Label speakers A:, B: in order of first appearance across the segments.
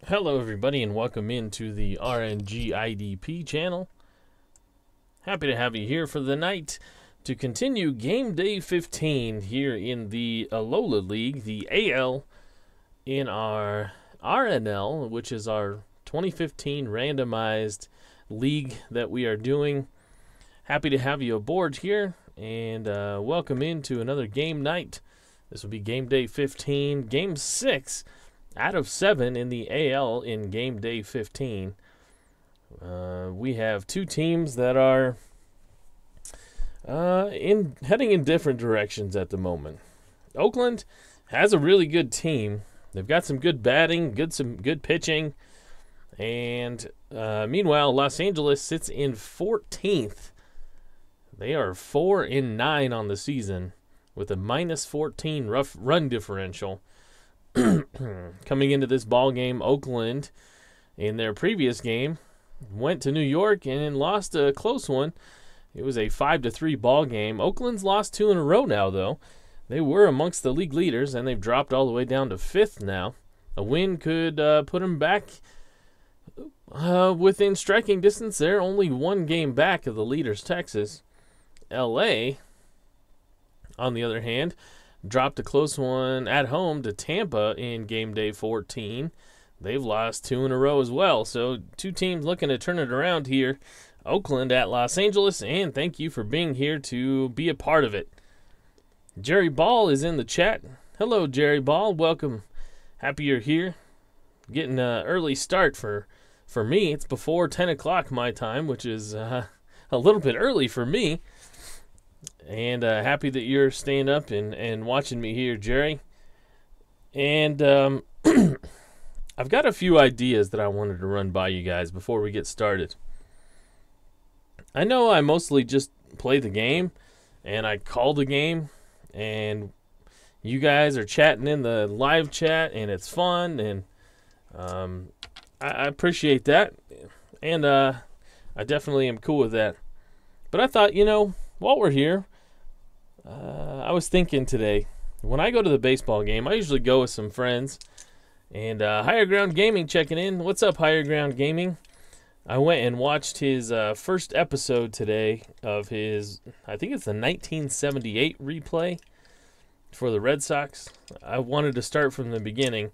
A: Hello everybody and welcome into the RNGIDP channel. Happy to have you here for the night to continue game day 15 here in the Alola League, the AL, in our RNL, which is our 2015 randomized league that we are doing. Happy to have you aboard here and welcome into another game night. This will be game day 15, game 6 out of 7 in the AL in game day 15. We have two teams that are heading in different directions at the moment. Oakland has a really good team. They've got some good batting, some good pitching, and meanwhile, Los Angeles sits in 14th. They are 4-9 on the season with a -14 rough run differential. Coming into this ball game, Oakland, in their previous game, went to New York and lost a close one. It was a 5-3 ball game. Oakland's lost 2 in a row now, though. They were amongst the league leaders, and they've dropped all the way down to 5th now. A win could put them back within striking distance. They're only 1 game back of the leaders, Texas. LA, on the other hand, dropped a close one at home to Tampa in game day 14. They've lost 2 in a row as well. So 2 teams looking to turn it around here. Oakland at Los Angeles, and thank you for being here to be a part of it. Jerry Ball is in the chat. Hello, Jerry Ball. Welcome. Happy you're here. Getting an early start for me. It's before 10 o'clock my time, which is a little bit early for me. And happy that you're staying up and watching me here, Jerry. And I've got a few ideas that I wanted to run by you guys before we get started. I know I mostly just play the game, and I call the game, and you guys are chatting in the live chat, and it's fun, and I appreciate that, and I definitely am cool with that. But I thought, while we're here, I was thinking today, when I go to the baseball game, I usually go with some friends. And Higher Ground Gaming checking in. What's up, Higher Ground Gaming? I went and watched his first episode today of his, I think it's the 1978 replay for the Red Sox. I wanted to start from the beginning.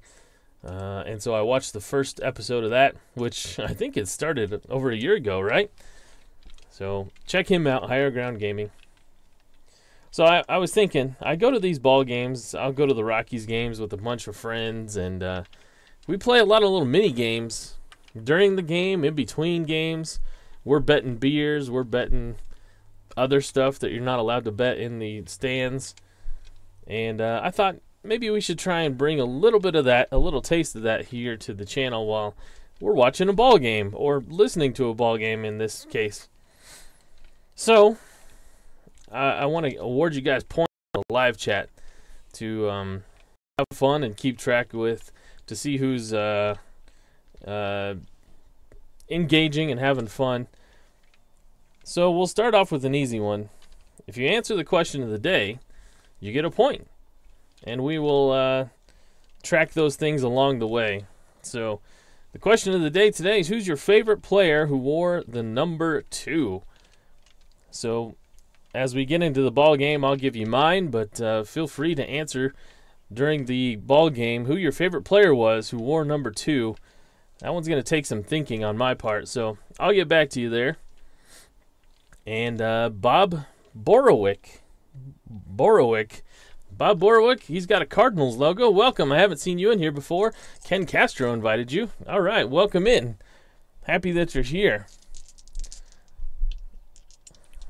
A: And so I watched the first episode of that, which I think it started over a year ago, right? So check him out, Higher Ground Gaming. So I was thinking, I go to these ball games. I'll go to the Rockies games with a bunch of friends, and we play a lot of little mini games during the game, in between games. We're betting beers. We're betting other stuff that you're not allowed to bet in the stands. And I thought maybe we should try and bring a little bit of that, a little taste of that here to the channel while we're watching a ball game, or listening to a ball game in this case. So I want to award you guys points in the live chat to have fun and keep track with, to see who's engaging and having fun. So we'll start off with an easy one. If you answer the question of the day, you get a point. And we will track those things along the way. So the question of the day today is, who's your favorite player who wore the number 2? So as we get into the ball game, I'll give you mine, but feel free to answer during the ball game who your favorite player was who wore number 2. That one's going to take some thinking on my part, so I'll get back to you there. And Bob Borowick. Bob Borowick, he's got a Cardinals logo. Welcome. I haven't seen you in here before. Ken Castro invited you. All right, welcome in. Happy that you're here.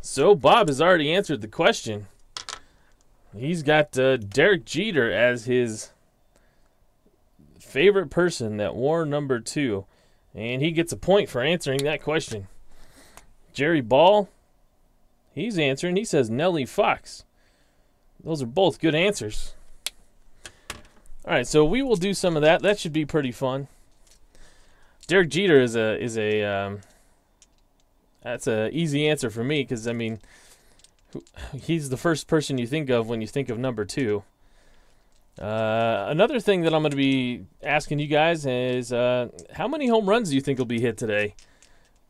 A: So Bob has already answered the question. He's got Derek Jeter as his favorite person that wore number 2. And he gets a point for answering that question. Jerry Ball, he's answering. He says Nellie Fox. Those are both good answers. All right, so we will do some of that. That should be pretty fun. Derek Jeter is that's an easy answer for me, because, I mean, he's the first person you think of when you think of number 2. Another thing that I'm going to be asking you guys is how many home runs do you think will be hit today?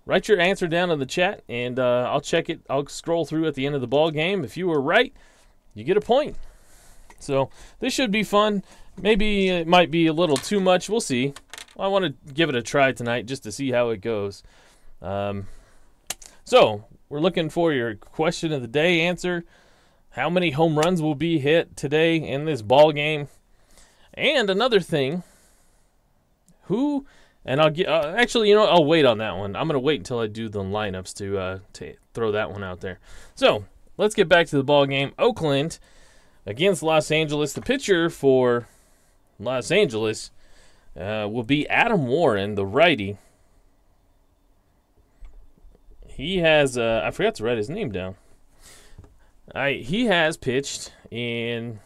A: Write your answer down in the chat, and I'll check it. I'll scroll through at the end of the ball game. If you were right, you get a point. So this should be fun. Maybe it might be a little too much. We'll see. I want to give it a try tonight just to see how it goes. So we're looking for your question of the day answer. How many home runs will be hit today in this ball game? And another thing, who, and I'll get, actually, you know, I'll wait on that one. I'm going to wait until I do the lineups to throw that one out there. So let's get back to the ball game. Oakland against Los Angeles. The pitcher for Los Angeles will be Adam Warren, the righty. He has, I forgot to write his name down. He has pitched in,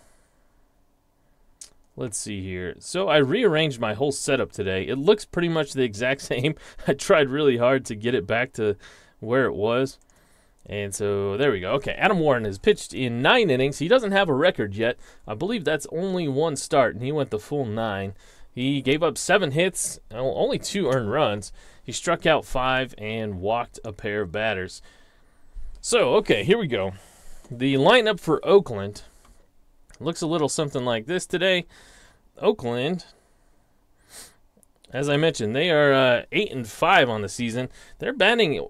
A: let's see here. So I rearranged my whole setup today. It looks pretty much the exact same. I tried really hard to get it back to where it was. And so there we go. Okay, Adam Warren has pitched in 9 innings. He doesn't have a record yet. I believe that's only 1 start, and he went the full 9. He gave up 7 hits, only 2 earned runs. He struck out 5 and walked a pair of batters. So, okay, here we go. The lineup for Oakland looks a little something like this today. Oakland, as I mentioned, they are 8-5 on the season. Their batting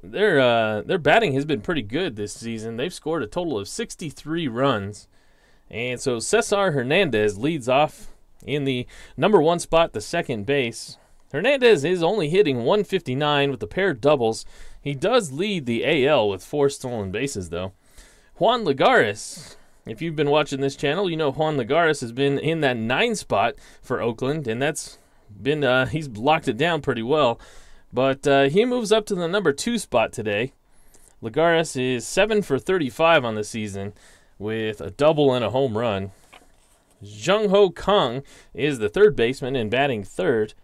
A: has been pretty good this season. They've scored a total of 63 runs. And so Cesar Hernandez leads off in the number 1 spot, the second base. Hernandez is only hitting 159 with a pair of doubles. He does lead the AL with 4 stolen bases, though. Juan Lagares, if you've been watching this channel, you know Juan Lagares has been in that 9 spot for Oakland, and that's been he's locked it down pretty well. But he moves up to the number 2 spot today. Lagares is 7 for 35 on the season with a double and a home run. Jung-Ho Kang is the third baseman and batting third.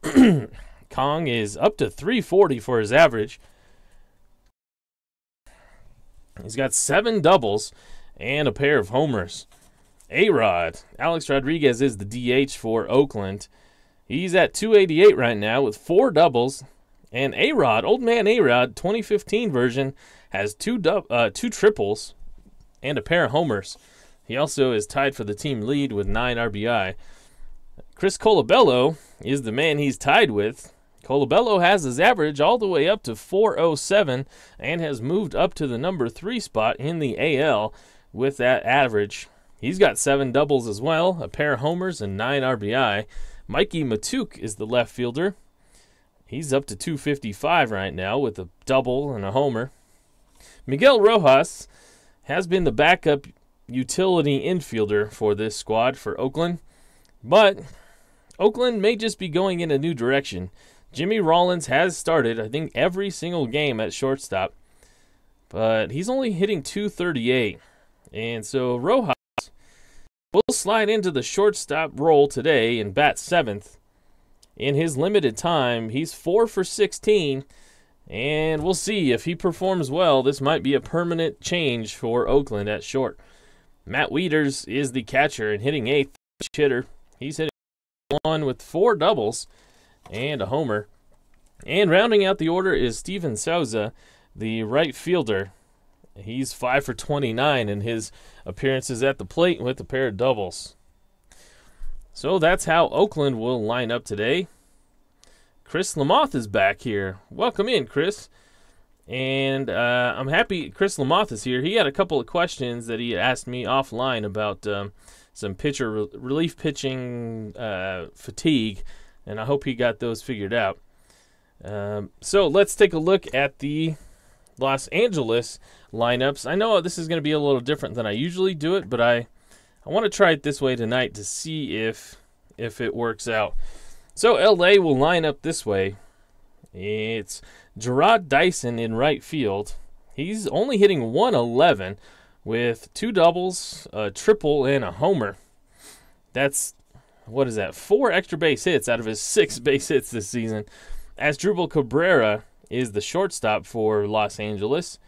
A: Kang is up to 340 for his average. He's got 7 doubles and a pair of homers. A-Rod, Alex Rodriguez is the DH for Oakland. He's at 288 right now with 4 doubles. And A-Rod, old man A-Rod, 2015 version, has 2 triples and a pair of homers. He also is tied for the team lead with 9 RBI. Chris Colabello is the man he's tied with. Colabello has his average all the way up to 407 and has moved up to the number 3 spot in the AL with that average. He's got 7 doubles as well, a pair of homers, and 9 RBI. Mikey Matuk is the left fielder. He's up to 255 right now with a double and a homer. Miguel Rojas has been the backup utility infielder for this squad for Oakland, but Oakland may just be going in a new direction. Jimmy Rollins has started, I think, every single game at shortstop, but he's only hitting 238. And so Rojas will slide into the shortstop role today and bat 7th. In his limited time, he's 4 for 16, and we'll see if he performs well. This might be a permanent change for Oakland at short. Matt Wieters is the catcher and hitting 8th hitter. He's hitting 1 with 4 doubles and a homer. And rounding out the order is Steven Souza, the right fielder. He's 5 for 29 in his appearances at the plate with a pair of doubles. So that's how Oakland will line up today. Chris Lamoth is back here. Welcome in, Chris. And I'm happy Chris Lamoth is here. He had a couple of questions that he asked me offline about some pitcher relief pitching fatigue, and I hope he got those figured out. So let's take a look at the Los Angeles lineups. I know this is going to be a little different than I usually do it, but I want to try it this way tonight to see if it works out. So LA will line up this way. It's Gerard Dyson in right field. He's only hitting 111 with 2 doubles, a triple, and a homer. That's, what is that, 4 extra base hits out of his 6 base hits this season. Asdrubal Cabrera is the shortstop for Los Angeles.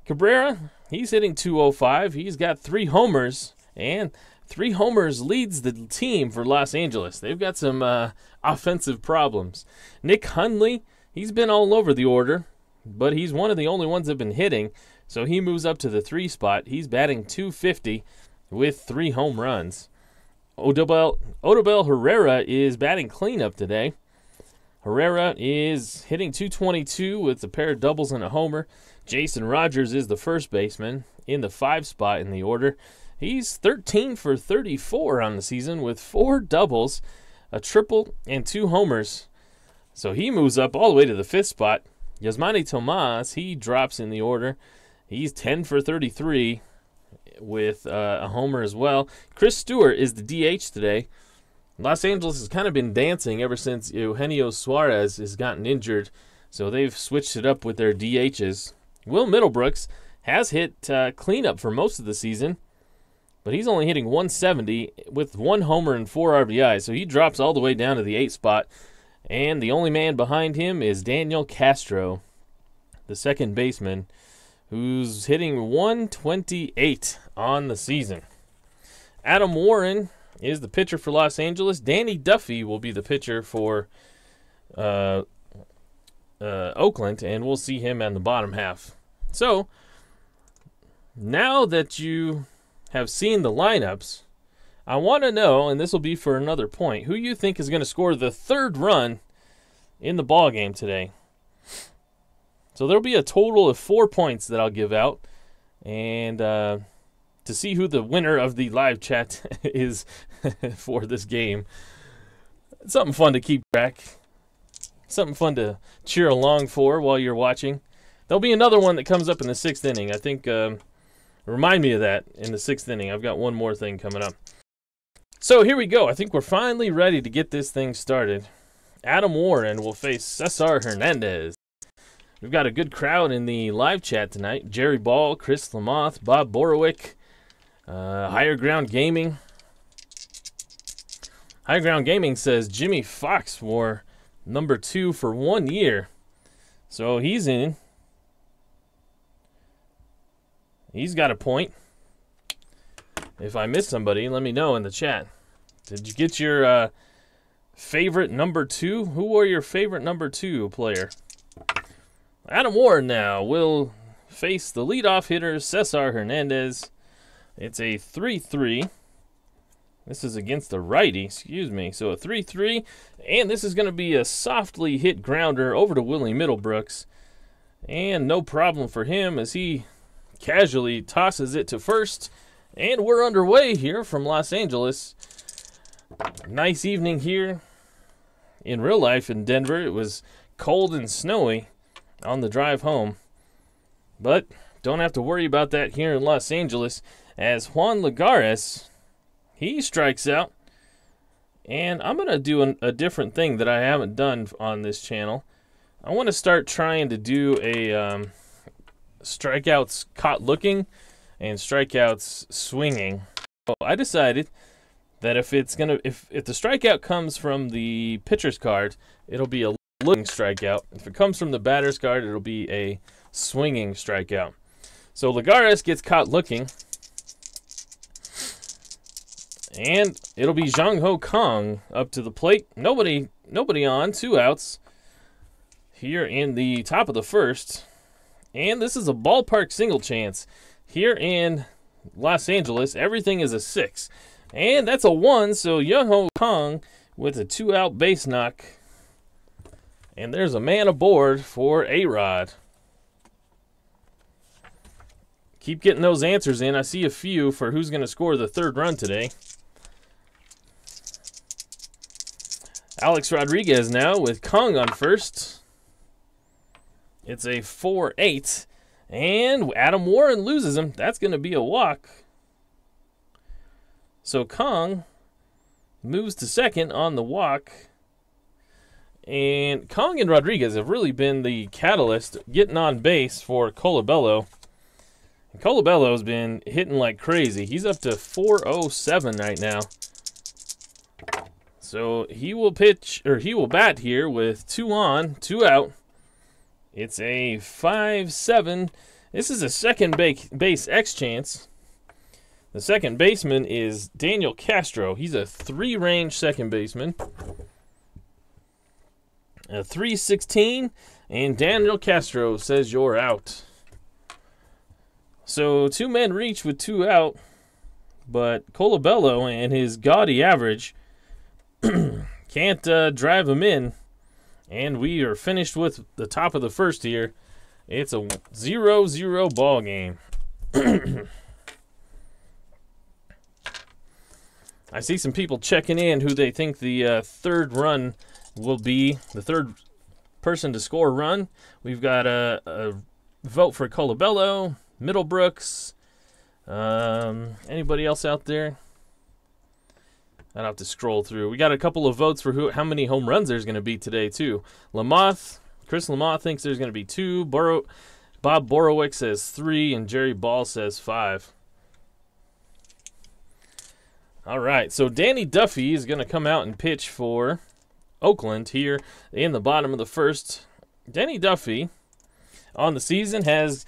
A: Cabrera, he's hitting 205. He's got 3 homers and 3 homers leads the team for Los Angeles. They've got some offensive problems. Nick Hundley, he's been all over the order, but he's one of the only ones that have been hitting, so he moves up to the 3 spot. He's batting .250 with 3 home runs. Odubel Herrera is batting cleanup today. Herrera is hitting .222 with a pair of doubles and a homer. Jason Rogers is the first baseman in the 5 spot in the order. He's 13 for 34 on the season with 4 doubles, a triple, and 2 homers. So he moves up all the way to the 5th spot. Yasmani Tomas, he drops in the order. He's 10 for 33 with a homer as well. Chris Stewart is the DH today. Los Angeles has kind of been dancing ever since Eugenio Suarez has gotten injured, so they've switched it up with their DHs. Will Middlebrooks has hit cleanup for most of the season, but he's only hitting .170 with 1 homer and 4 RBIs, so he drops all the way down to the 8th spot. And the only man behind him is Daniel Castro, the second baseman, who's hitting .128 on the season. Adam Warren is the pitcher for Los Angeles. Danny Duffy will be the pitcher for Oakland, and we'll see him in the bottom half. So, now that you have seen the lineups, I want to know, and this will be for another point, who you think is going to score the 3rd run in the ball game today. So there'll be a total of 4 points that I'll give out, and to see who the winner of the live chat is for this game. It's something fun to keep track. Something fun to cheer along for while you're watching. There'll be another one that comes up in the 6th inning. I think, remind me of that in the 6th inning. I've got one more thing coming up. So here we go. I think we're finally ready to get this thing started. Adam Warren will face Cesar Hernandez. We've got a good crowd in the live chat tonight. Jerry Ball, Chris Lamoth, Bob Borowick, Higher Ground Gaming. Higher Ground Gaming says Jimmy Fox wore number 2 for 1 year. So he's in. He's got a point. If I missed somebody, let me know in the chat. Did you get your favorite number 2? Who wore your favorite number 2 player? Adam Warren now will face the leadoff hitter, Cesar Hernandez. It's a 3-3. This is against the righty, excuse me. So a 3-3, and this is going to be a softly hit grounder over to Willie Middlebrooks. And no problem for him as he casually tosses it to first. And we're underway here from Los Angeles. Nice evening here. In real life in Denver, it was cold and snowy on the drive home. But don't have to worry about that here in Los Angeles, as Juan Lagares, he strikes out. And I'm going to do a different thing that I haven't done on this channel. I want to start trying to do a strikeouts caught looking and strikeouts swinging. So I decided that if the strikeout comes from the pitcher's card, it'll be a looking strikeout. If it comes from the batter's card, it'll be a swinging strikeout. So Lagares gets caught looking, and it'll be Jung Ho Kong up to the plate. Nobody on, 2 outs here in the top of the 1st. And this is a ballpark single chance. Here in Los Angeles, everything is a 6. And that's a 1, so Jung Ho Kong with a 2-out base knock. And there's a man aboard for A-Rod. Keep getting those answers in. I see a few for who's going to score the 3rd run today. Alex Rodriguez now with Kong on first. It's a 4-8. And Adam Warren loses him. That's going to be a walk. So Kong moves to second on the walk. And Kong and Rodriguez have really been the catalyst getting on base for Colabello. And Colabello's been hitting like crazy. He's up to 407 right now. So he will bat here with 2 on, 2 out. It's a 5-7. This is a second base X chance. The second baseman is Daniel Castro. He's a 3-range second baseman. A 316, and Daniel Castro says you're out. So 2 men reach with 2 out, but Colabello and his gaudy average can't drive him in, and we are finished with the top of the first here. It's a 0-0 ball game. I see some people checking in who they think the third run will be, the third person to score run. We've got a vote for Colabello, Middlebrooks. Anybody else out there? I'd have to scroll through. We got a couple of votes for how many home runs there's going to be today, too. Chris Lamothe thinks there's going to be 2. Bob Borowick says 3, and Jerry Ball says 5. All right, so Danny Duffy is going to come out and pitch for Oakland here in the bottom of the first. Danny Duffy on the season has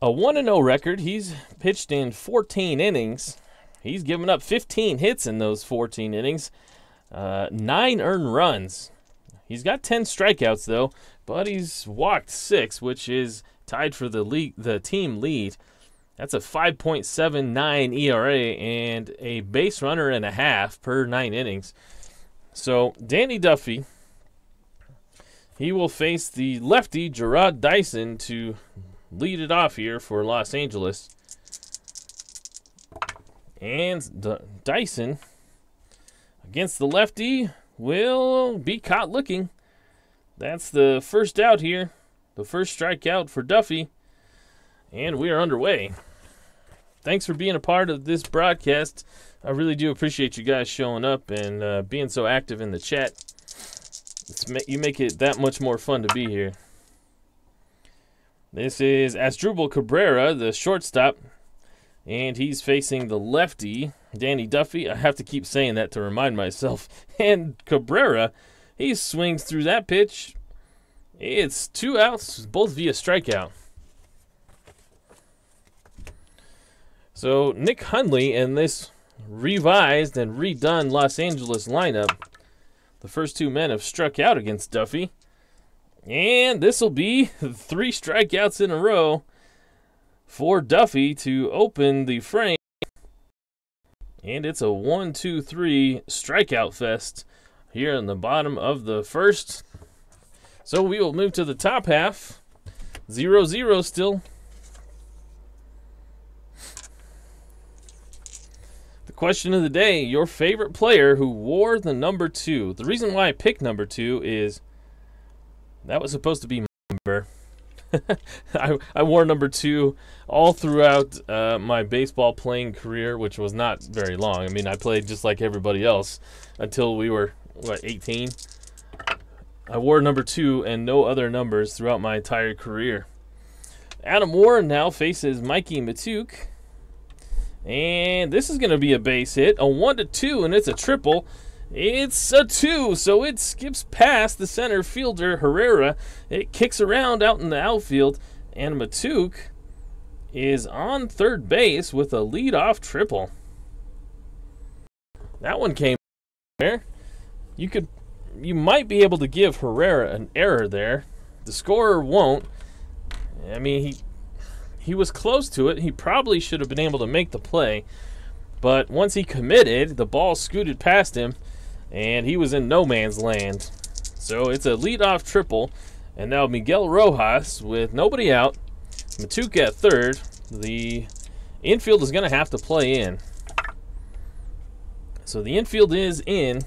A: a 1-0 record. He's pitched in 14 innings. He's given up 15 hits in those 14 innings, 9 earned runs. He's got 10 strikeouts, though, but he's walked 6, which is tied for the team lead. That's a 5.79 ERA and a base runner and a half per 9 innings. So Danny Duffy, he will face the lefty Gerard Dyson to lead it off here for Los Angeles. And Dyson against the lefty will be caught looking. That's the first out here, the first strikeout for Duffy, and we are underway. Thanks for being a part of this broadcast. I really do appreciate you guys showing up and being so active in the chat. You make it that much more fun to be here. This is Asdrubal Cabrera, the shortstop, and he's facing the lefty, Danny Duffy. I have to keep saying that to remind myself. And Cabrera, he swings through that pitch. It's 2 outs, both via strikeout. So Nick Hundley in this revised and redone Los Angeles lineup, the first 2 men have struck out against Duffy. And this will be 3 strikeouts in a row for Duffy to open the frame. And it's a 1-2-3 strikeout fest here in the bottom of the first. So we will move to the top half. 0-0 still. The question of the day, your favorite player who wore the number 2. The reason why I picked number 2 is that was supposed to be my number. I wore number 2 all throughout my baseball playing career, which was not very long. I mean, I played just like everybody else until we were, 18? I wore number 2 and no other numbers throughout my entire career. Adam Warren now faces Mikey Matuk. And this is going to be a base hit, a 1-2, and it's a triple. It's a 2, so it skips past the center fielder, Herrera. It kicks around out in the outfield, and Matuk is on third base with a leadoff triple. That one came there. You might be able to give Herrera an error there. The scorer won't. I mean, he was close to it. He probably should have been able to make the play. But once he committed, the ball scooted past him, and he was in no man's land. So it's a leadoff triple. And now Miguel Rojas with nobody out. Matuk at third. The infield is going to have to play in. So the infield is in.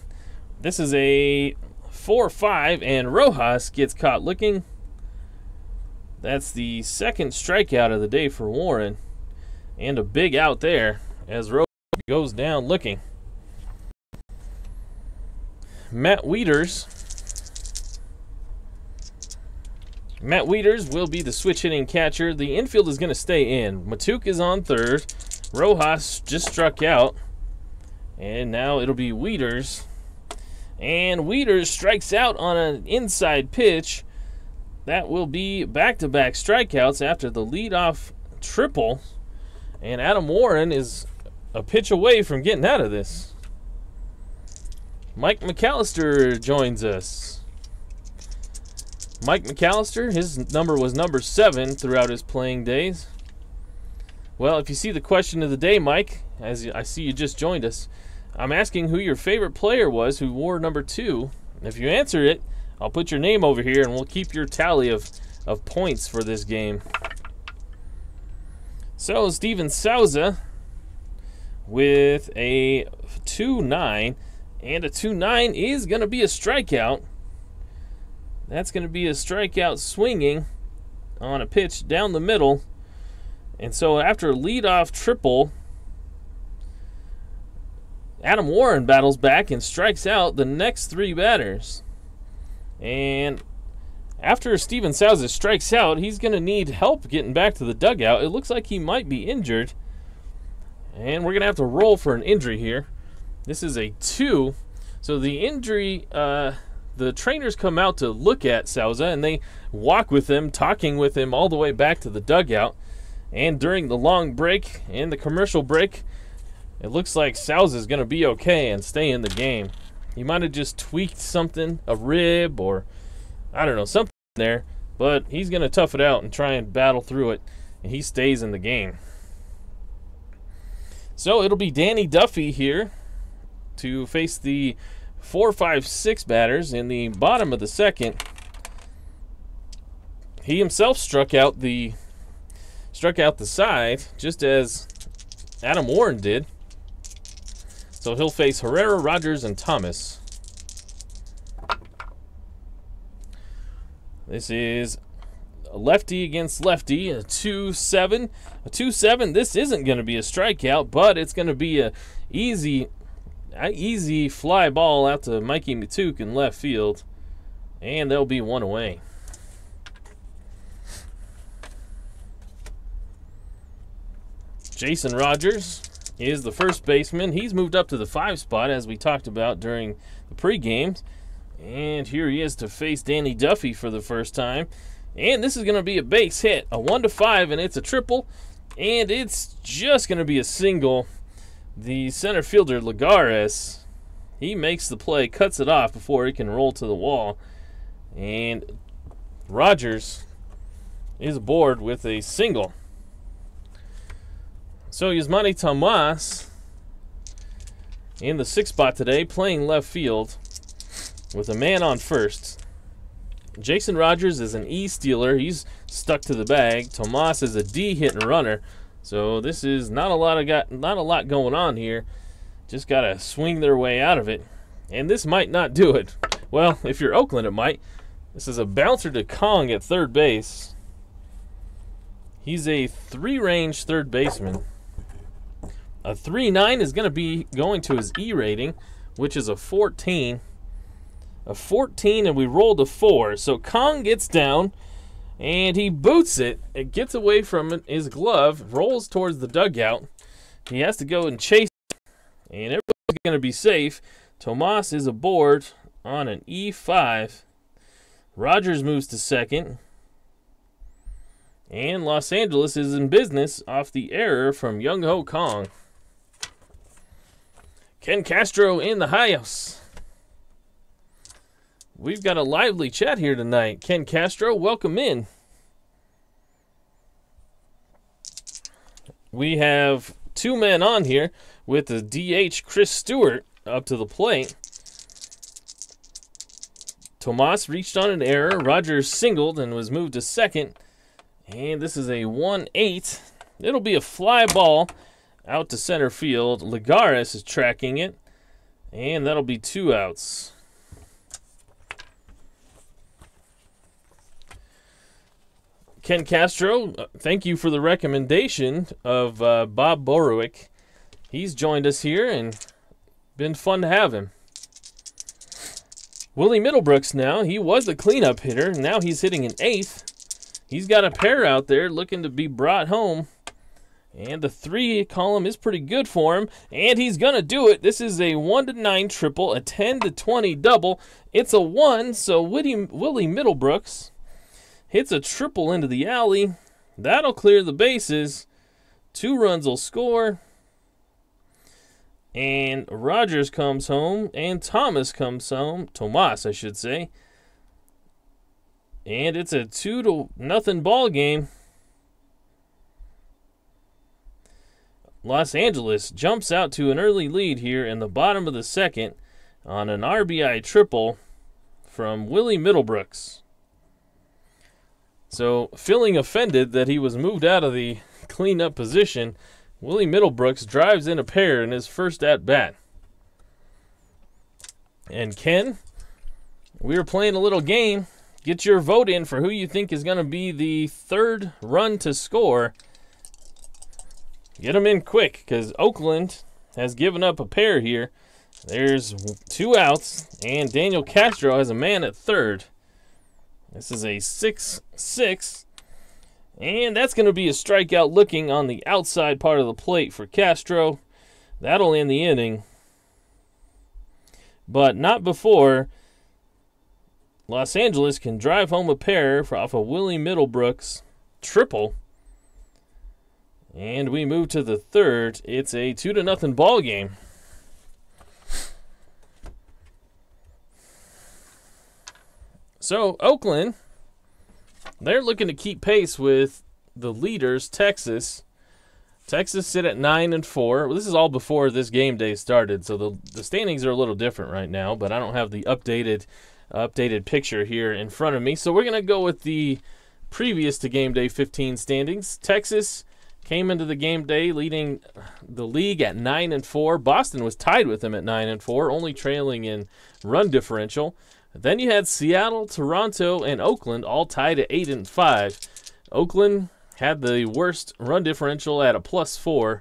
A: This is a 4-5, and Rojas gets caught looking. That's the second strikeout of the day for Warren. And a big out there as Rojas goes down looking. Matt Wieters will be the switch hitting catcher. The infield is going to stay in. Matuk is on third. Rojas just struck out. And now it'll be Wieters. And Wieters strikes out on an inside pitch. That will be back-to-back strikeouts after the leadoff triple. And Adam Warren is a pitch away from getting out of this. Mike McAllister joins us. Mike McAllister, his number was number 7 throughout his playing days. Well, if you see the question of the day, Mike, as I see you just joined us, I'm asking who your favorite player was who wore number 2. If you answer it, I'll put your name over here and we'll keep your tally of points for this game. So, Steven Souza with a 2-9, and a 2-9 is going to be a strikeout. That's going to be a strikeout swinging on a pitch down the middle. And so after a leadoff triple, Adam Warren battles back and strikes out the next 3 batters. And after Steven Souza strikes out, he's going to need help getting back to the dugout. It looks like he might be injured. And we're going to have to roll for an injury here. This is a 2. So the injury, the trainers come out to look at Souza, and they walk with him, talking with him all the way back to the dugout. And during the long break and the commercial break, it looks like Souza is going to be okay and stay in the game. He might have just tweaked something, a rib or, I don't know, something there. But he's going to tough it out and try and battle through it. And he stays in the game. So it'll be Danny Duffy here to face the 4, 5, 6 batters in the bottom of the second. He himself struck out the side, just as Adam Warren did. So he'll face Herrera, Rogers, and Thomas. This is a lefty against lefty, a 2-7. A 2-7, this isn't going to be a strikeout, but it's going to be a easy fly ball out to Mikey Matuk in left field. And there'll be 1 away. Jason Rogers is the first baseman. He's moved up to the 5 spot, as we talked about during the pregame. And here he is to face Danny Duffy for the first time. And this is going to be a base hit, a 1-5, and it's a triple. And it's just going to be a single. The center fielder, Lagares, he makes the play, cuts it off before he can roll to the wall. And Rogers is aboard with a single. So Yasmani Tomas in the 6th spot today, playing left field with a man on first. Jason Rogers is an E stealer. He's stuck to the bag. Tomas is a D hit and runner. So this is not a lot going on here. Just got to swing their way out of it. And this might not do it. Well, if you're Oakland, it might. This is a bouncer to Kong at third base. He's a 3-range third baseman. A 3-9 is going to be going to his E rating, which is a 14. A 14, and we rolled a 4. So Kong gets down, and he boots it. It gets away from his glove, rolls towards the dugout. He has to go and chase it, and everybody's going to be safe. Tomas is aboard on an E5. Rogers moves to second. And Los Angeles is in business off the error from Young Ho Kong. Ken Castro in the house. We've got a lively chat here tonight. Ken Castro, welcome in. We have 2 men on here with the DH Chris Stewart up to the plate. Tomas reached on an error. Rogers singled and was moved to second. And this is a 1-8. It'll be a fly ball out to center field. Lagares is tracking it. And that'll be 2 outs. Ken Castro, thank you for the recommendation of Bob Borowick. He's joined us here and been fun to have him. Willie Middlebrooks now, he was a cleanup hitter. Now he's hitting an 8th. He's got a pair out there looking to be brought home. And the 3 column is pretty good for him. And he's going to do it. This is a 1-9 triple, a 10-20 double. It's a 1, so Willie Middlebrooks hits a triple into the alley. That'll clear the bases. 2 runs will score. And Rogers comes home, and Thomas comes home. Tomas, I should say. And it's a 2-0 ball game. Los Angeles jumps out to an early lead here in the bottom of the second on an RBI triple from Willie Middlebrooks. So, feeling offended that he was moved out of the cleanup position, Willie Middlebrooks drives in a pair in his first at-bat. And Ken, we are playing a little game. Get your vote in for who you think is going to be the third run to score. Get them in quick, because Oakland has given up a pair here. There's 2 outs, and Daniel Castro has a man at third. This is a 6-6. And that's going to be a strikeout looking on the outside part of the plate for Castro. That'll end the inning. But not before Los Angeles can drive home a pair off of Willie Middlebrooks' triple. And we move to the third. It's a 2-0 ball game. So, Oakland, they're looking to keep pace with the leaders, Texas. Texas sit at 9-4. Well, this is all before this game day started, so the standings are a little different right now, but I don't have the updated picture here in front of me. So we're going to go with the previous to game day 15 standings. Texas came into the game day leading the league at 9-4. Boston was tied with them at 9-4, only trailing in run differential. Then you had Seattle, Toronto, and Oakland all tied at 8-5. Oakland had the worst run differential at a +4.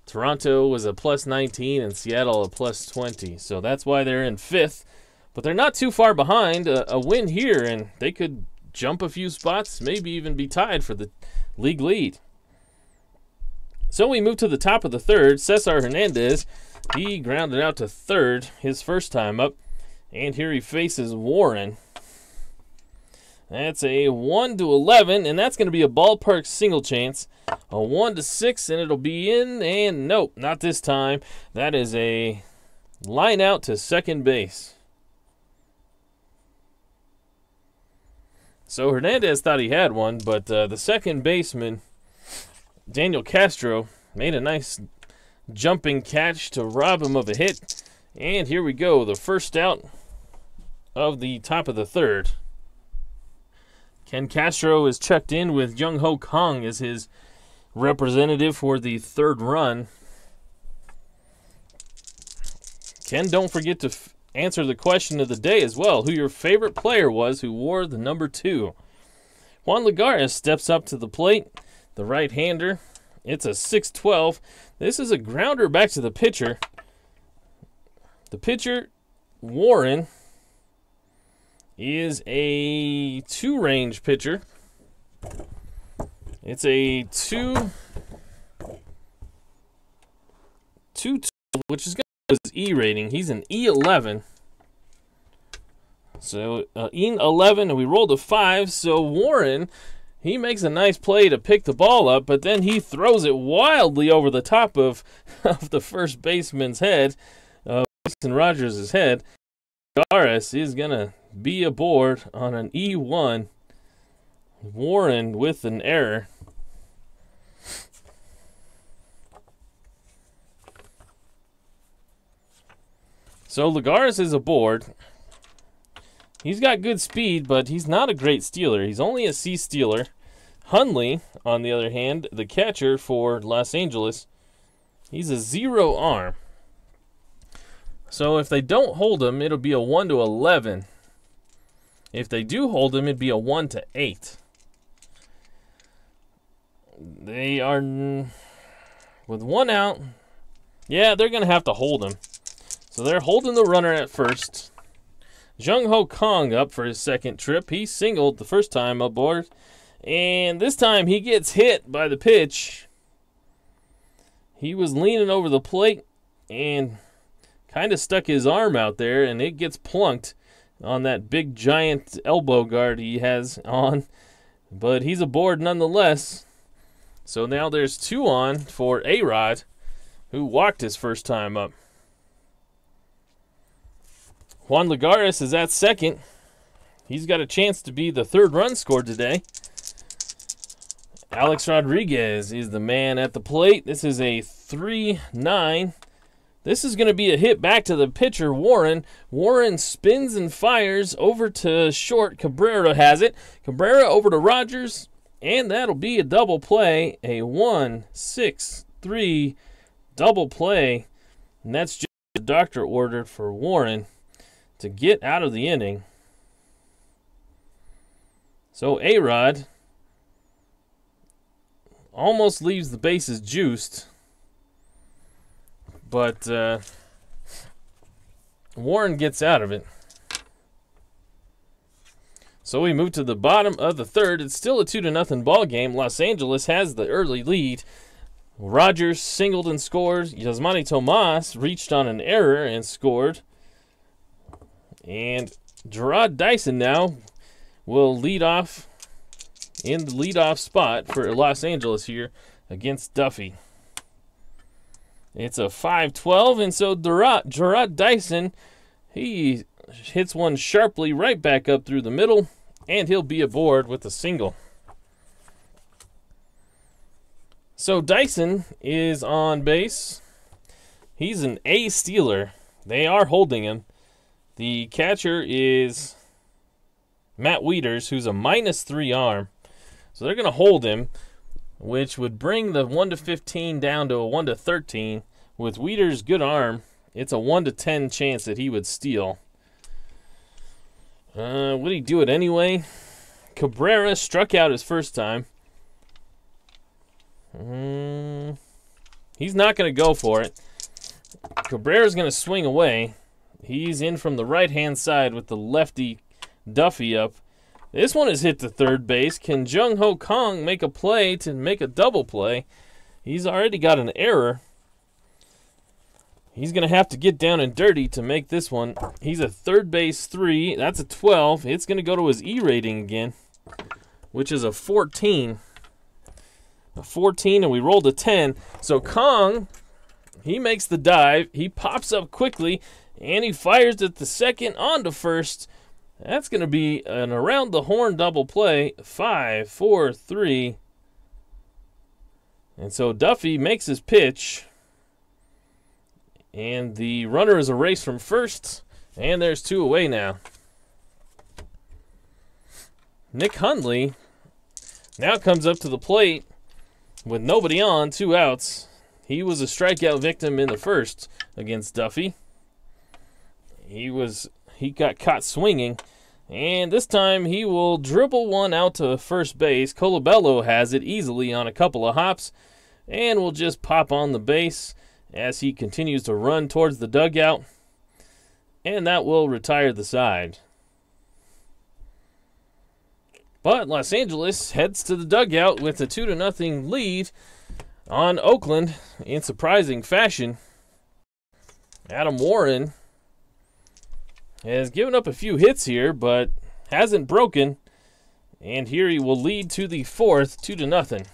A: Toronto was a +19, and Seattle a +20. So that's why they're in 5th. But they're not too far behind. A win here, and they could jump a few spots, maybe even be tied for the league lead. So we move to the top of the third. Cesar Hernandez, he grounded out to third his first time up. And here he faces Warren. That's a 1-11, and that's going to be a ballpark single chance. A 1-6, and it'll be in, and nope, not this time. That is a line out to second base. So Hernandez thought he had one, but the second baseman, Daniel Castro, made a nice jumping catch to rob him of a hit. And here we go, the first out of the top of the third. Ken Castro is checked in with Jung Ho Kong as his representative for the third run. Ken, don't forget to answer the question of the day as well, who your favorite player was who wore the number 2. Juan Lagares steps up to the plate, the right-hander. It's a 6-12. This is a grounder back to the pitcher. The pitcher, Warren, is a 2-range pitcher. It's a 2-2, which is going to be his E rating. He's an E11. So E11, and we rolled a 5. So Warren, he makes a nice play to pick the ball up, but then he throws it wildly over the top of the first baseman's head. Wilson Rogers' head. Lagares is going to be aboard on an E1. Warren with an error. So Lagares is aboard. He's got good speed, but he's not a great stealer. He's only a C stealer. Hundley, on the other hand, the catcher for Los Angeles, he's a 0 arm. So if they don't hold him, it'll be a 1-11. If they do hold him, it'd be a 1-8. They are with 1 out. Yeah, they're going to have to hold him. So they're holding the runner at first. Jung Ho Kong up for his second trip. He singled the first time aboard. And this time he gets hit by the pitch. He was leaning over the plate and kind of stuck his arm out there, and it gets plunked on that big giant elbow guard he has on. But he's aboard nonetheless. So now there's 2 on for A-Rod, who walked his first time up. Juan Lagares is at second. He's got a chance to be the 3rd run scored today. Alex Rodriguez is the man at the plate. This is a 3-9. This is going to be a hit back to the pitcher, Warren. Warren spins and fires over to short. Cabrera has it. Cabrera over to Rogers, and that'll be a double play. A 1-6-3 double play. And that's just the doctor ordered for Warren to get out of the inning. So A-Rod almost leaves the bases juiced. But Warren gets out of it. So we move to the bottom of the 3rd. It's still a 2-0 ball game. Los Angeles has the early lead. Rogers singled and scored. Yasmani Tomas reached on an error and scored. And Gerard Dyson now will lead off in the leadoff spot for Los Angeles here against Duffy. It's a 5-12, and so Gerard Dyson, he hits one sharply right back up through the middle, and he'll be aboard with a single. So Dyson is on base. He's an A stealer. They are holding him. The catcher is Matt Wieters, who's a -3 arm. So they're going to hold him, which would bring the 1-15 down to a 1-13. With Wieters' good arm, it's a 1-10 chance that he would steal. Would he do it anyway? Cabrera struck out his first time. He's not going to go for it. Cabrera's going to swing away. He's in from the right-hand side with the lefty Duffy up. This one is hit to third base. Can Jung Ho Kong make a play to make a double play? He's already got an error. He's going to have to get down and dirty to make this one. He's a third base 3. That's a 12. It's going to go to his E rating again, which is a 14. A 14, and we rolled a 10. So Kong, he makes the dive. He pops up quickly, and he fires at the second onto first. That's going to be an around-the-horn double play, 5-4-3. And so Duffy makes his pitch. And the runner is erased from first. And there's 2 away now. Nick Hundley now comes up to the plate with nobody on, 2 outs. He was a strikeout victim in the first against Duffy. He got caught swinging, and this time he will dribble one out to first base. Colabello has it easily on a couple of hops, and will just pop on the base as he continues to run towards the dugout, and that will retire the side. But Los Angeles heads to the dugout with a 2-0 lead on Oakland in surprising fashion. Adam Warren has given up a few hits here, but hasn't broken. And here he will lead to the 4th, 2-0.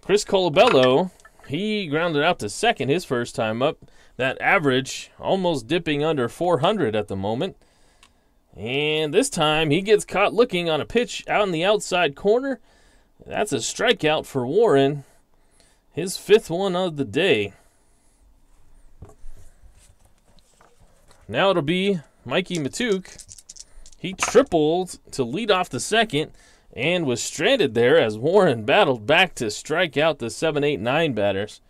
A: Chris Colabello, he grounded out to second his first time up. That average almost dipping under 400 at the moment. And this time he gets caught looking on a pitch out in the outside corner. That's a strikeout for Warren. His 5th one of the day. Now it'll be Mikey Matuk. He tripled to lead off the second and was stranded there as Warren battled back to strike out the 7, 8, 9 batters.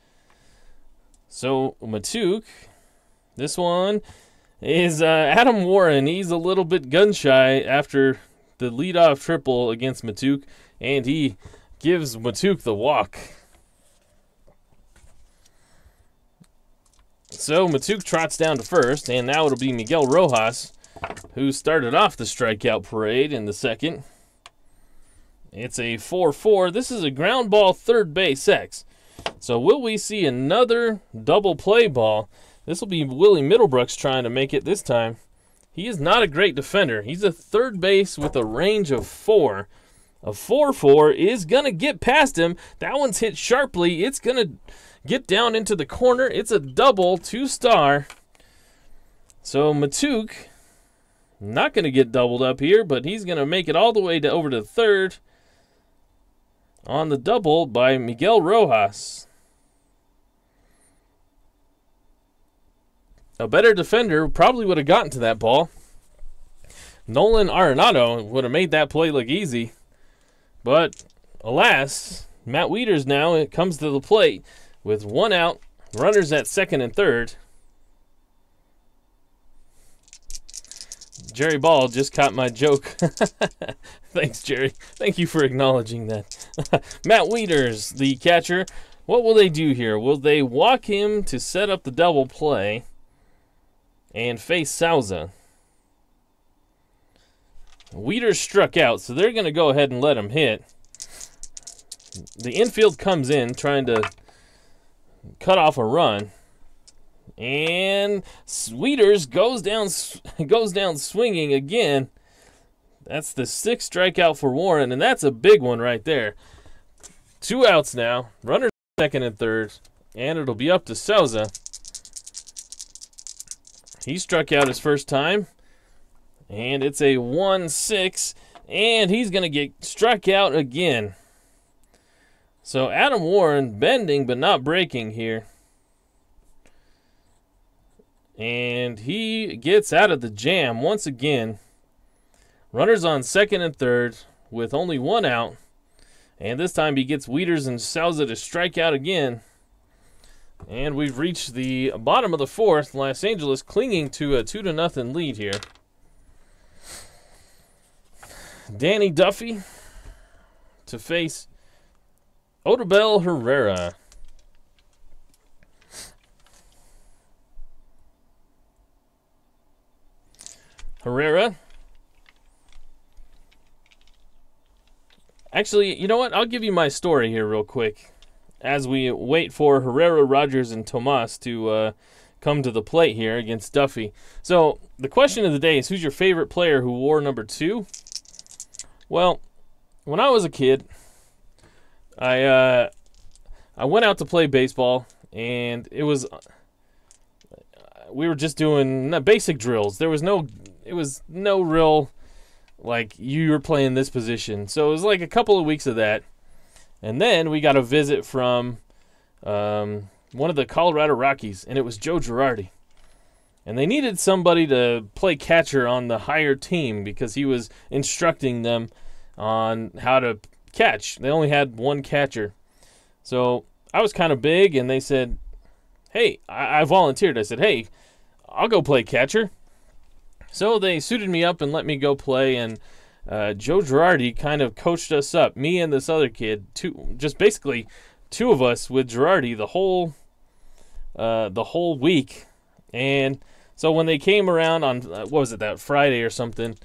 A: So Matuk, this one is Adam Warren. He's a little bit gun-shy after the leadoff triple against Matuk, and he gives Matuk the walk. So Matuk trots down to first, and now it'll be Miguel Rojas, who started off the strikeout parade in the second. It's a 4-4. This is a ground ball third base X. So will we see another double play ball? This will be Willie Middlebrooks trying to make it this time. He is not a great defender. He's a third base with a range of 4. A 4-4 is going to get past him. That one's hit sharply. It's going to get down into the corner. It's a double 2-star. So Matuk, not going to get doubled up here, but he's going to make it all the way over to third on the double by Miguel Rojas. A better defender probably would have gotten to that ball. Nolan Arenado would have made that play look easy. But, alas, Matt Wieters now it comes to the plate with 1 out, runners at second and third. Jerry Ball just caught my joke. Thanks, Jerry. Thank you for acknowledging that. Matt Wieters, the catcher. What will they do here? Will they walk him to set up the double play and face Souza? Wieters struck out, so they're going to go ahead and let him hit. The infield comes in trying to cut off a run. And Wieters goes down swinging again. That's the 6th strikeout for Warren, and that's a big one right there. 2 outs now. Runners second and third, and it'll be up to Souza. He struck out his first time. And it's a 1-6, and he's going to get struck out again. So Adam Warren bending but not breaking here. And he gets out of the jam once again. Runners on second and third with only 1 out. And this time he gets Wieters and Souza to strike out again. And we've reached the bottom of the 4th. Los Angeles clinging to a 2-0 lead here. Danny Duffy to face Odubel Herrera. Actually, you know what? I'll give you my story here real quick as we wait for Herrera, Rogers, and Tomas to come to the plate here against Duffy. So the question of the day is, who's your favorite player who wore number 2? Well, when I was a kid, I went out to play baseball, and we were just doing basic drills. It was no real, like, you were playing this position. So it was like a couple of weeks of that. And then we got a visit from one of the Colorado Rockies, and it was Joe Girardi. And they needed somebody to play catcher on the higher team because he was instructing them on how to catch. They only had 1 catcher. So I was kind of big, and they said, hey, I volunteered. I said, hey, I'll go play catcher. So they suited me up and let me go play, and Joe Girardi kind of coached us up, me and this other kid, basically 2 of us with Girardi the whole week. And so when they came around on, that Friday or something,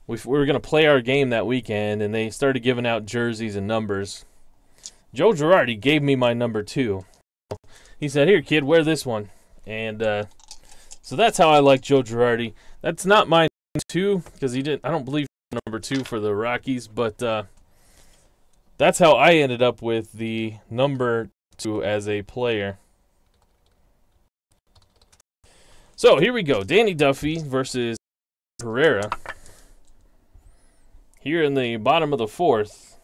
A: we were going to play our game that weekend, and they started giving out jerseys and numbers. Joe Girardi gave me my number 2. He said, here, kid, wear this one. And so that's how I like Joe Girardi. That's not my 2, because I don't believe number 2 for the Rockies, but that's how I ended up with the number 2 as a player. So here we go. Danny Duffy versus Herrera. Here in the bottom of the 4th.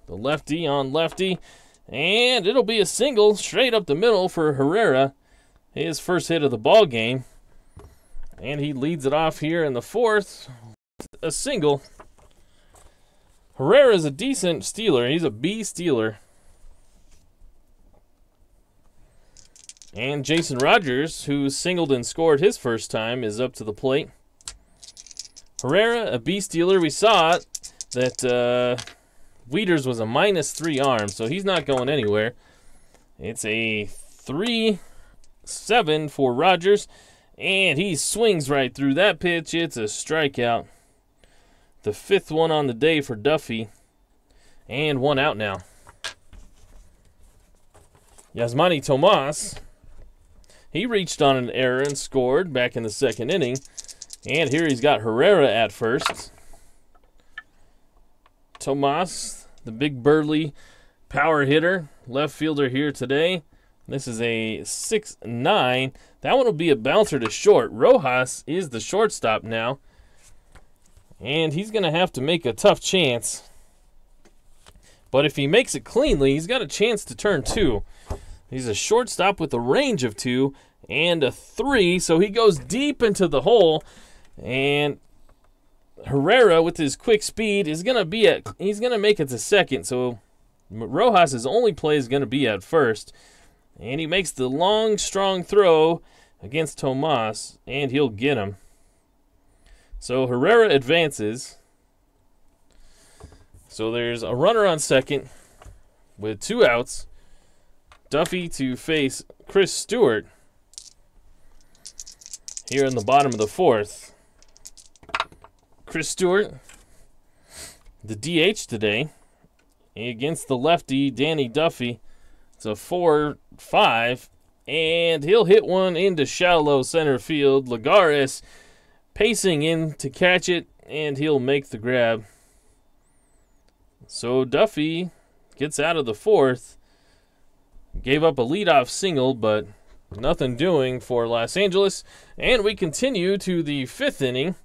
A: The lefty on lefty. And it'll be a single straight up the middle for Herrera. His first hit of the ball game. And he leads it off here in the 4th. A single. Herrera is a decent stealer. He's a B stealer. And Jason Rogers, who singled and scored his first time, is up to the plate. Herrera, a B stealer. We saw that Wieters was a -3 arm, so he's not going anywhere. It's a 3-7 for Rogers, and he swings right through that pitch. It's a strikeout. The 5th one on the day for Duffy, and 1 out now. Yasmani Tomas, he reached on an error and scored back in the 2nd inning. And here he's got Herrera at first. Tomas, the big burly power hitter, left fielder here today. This is a 6-9. That one will be a bouncer to short. Rojas is the shortstop now. And he's going to have to make a tough chance. But if he makes it cleanly, he's got a chance to turn 2. He's a shortstop with a range of 2 and a 3. So he goes deep into the hole. And Herrera, with his quick speed, he's going to make it to second. So Rojas' only play is going to be at first. And he makes the long, strong throw against Tomas, and he'll get him. So Herrera advances. So there's a runner on second with 2 outs. Duffy to face Chris Stewart here in the bottom of the 4th. Chris Stewart, the DH today, against the lefty Danny Duffy. It's a 4-5, and he'll hit one into shallow center field. Lagares pacing in to catch it, and he'll make the grab. So Duffy gets out of the 4th. Gave up a leadoff single, but nothing doing for Los Angeles. And we continue to the 5th inning.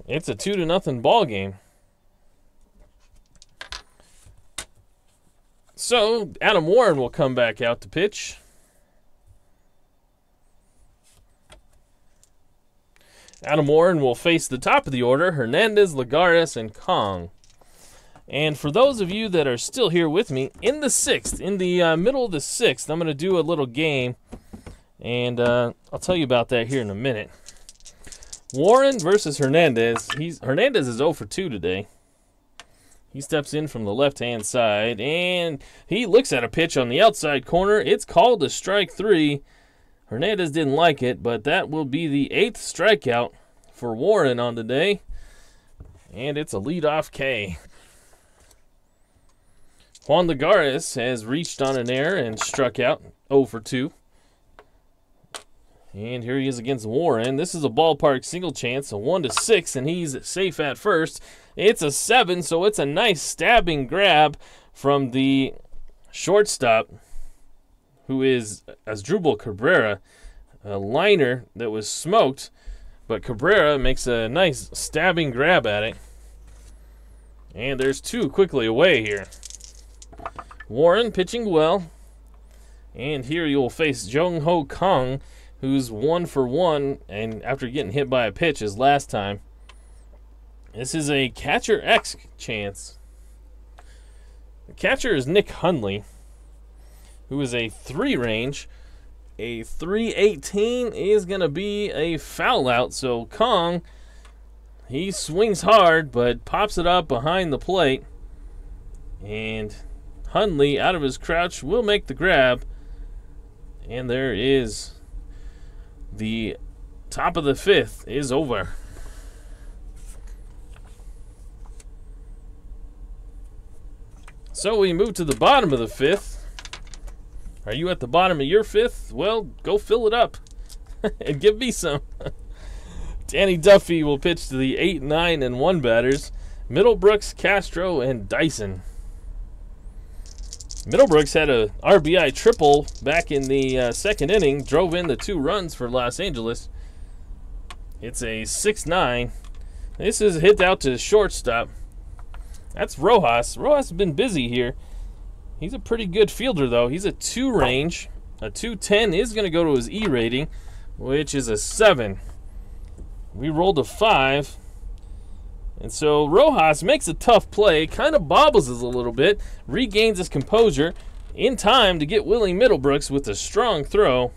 A: It's a 2-0 ball game. So Adam Warren will come back out to pitch. Adam Warren will face the top of the order, Hernandez, Lagares, and Kong. And for those of you that are still here with me, in the 6th, in the middle of the 6th, I'm going to do a little game. And I'll tell you about that here in a minute. Warren versus Hernandez. Hernandez is 0 for 2 today. He steps in from the left-hand side, and he looks at a pitch on the outside corner. It's called a strike 3. Hernandez didn't like it, but that will be the 8th strikeout for Warren on the day. And it's a leadoff K. Juan Lagares has reached on an error and struck out 0 for 2. And here he is against Warren. This is a ballpark single chance, a 1-6, and he's safe at first. It's a 7, so it's a nice stabbing grab from the shortstop, who is Asdrubal Cabrera, a liner that was smoked, but Cabrera makes a nice stabbing grab at it. And there's 2 quickly away here. Warren pitching well, and here you'll face Jung Ho Kong, who's 1 for 1, and after getting hit by a pitch his last time. This is a catcher X chance. The catcher is Nick Hundley, who is a 3 range. A 318 is going to be a foul out, so Kong, he swings hard but pops it up behind the plate. And Hundley, out of his crouch, will make the grab. And there is the top of the 5th is over. So we move to the bottom of the 5th. Are you at the bottom of your 5th? Well, go fill it up and give me some. Danny Duffy will pitch to the 8, 9, and 1 batters. Middlebrooks, Castro, and Dyson. Middlebrooks had a RBI triple back in the 2nd inning, drove in the 2 runs for Los Angeles. It's a 6-9. This is hit out to shortstop. That's Rojas. Rojas has been busy here. He's a pretty good fielder, though. He's a 2 range. A 210 is going to go to his E rating, which is a 7. We rolled a 5. And so Rojas makes a tough play, kind of bobbles us a little bit, regains his composure in time to get Willie Middlebrooks with a strong throw.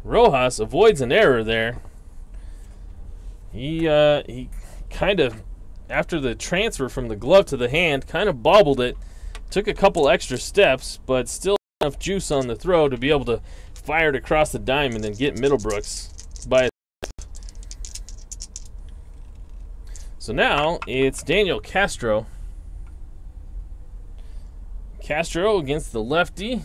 A: Rojas avoids an error there. He kind of, after the transfer from the glove to the hand, kind of bobbled it, took a couple extra steps, but still enough juice on the throw to be able to fire it across the diamond and get Middlebrooks by a. So now it's Daniel Castro. Castro against the lefty.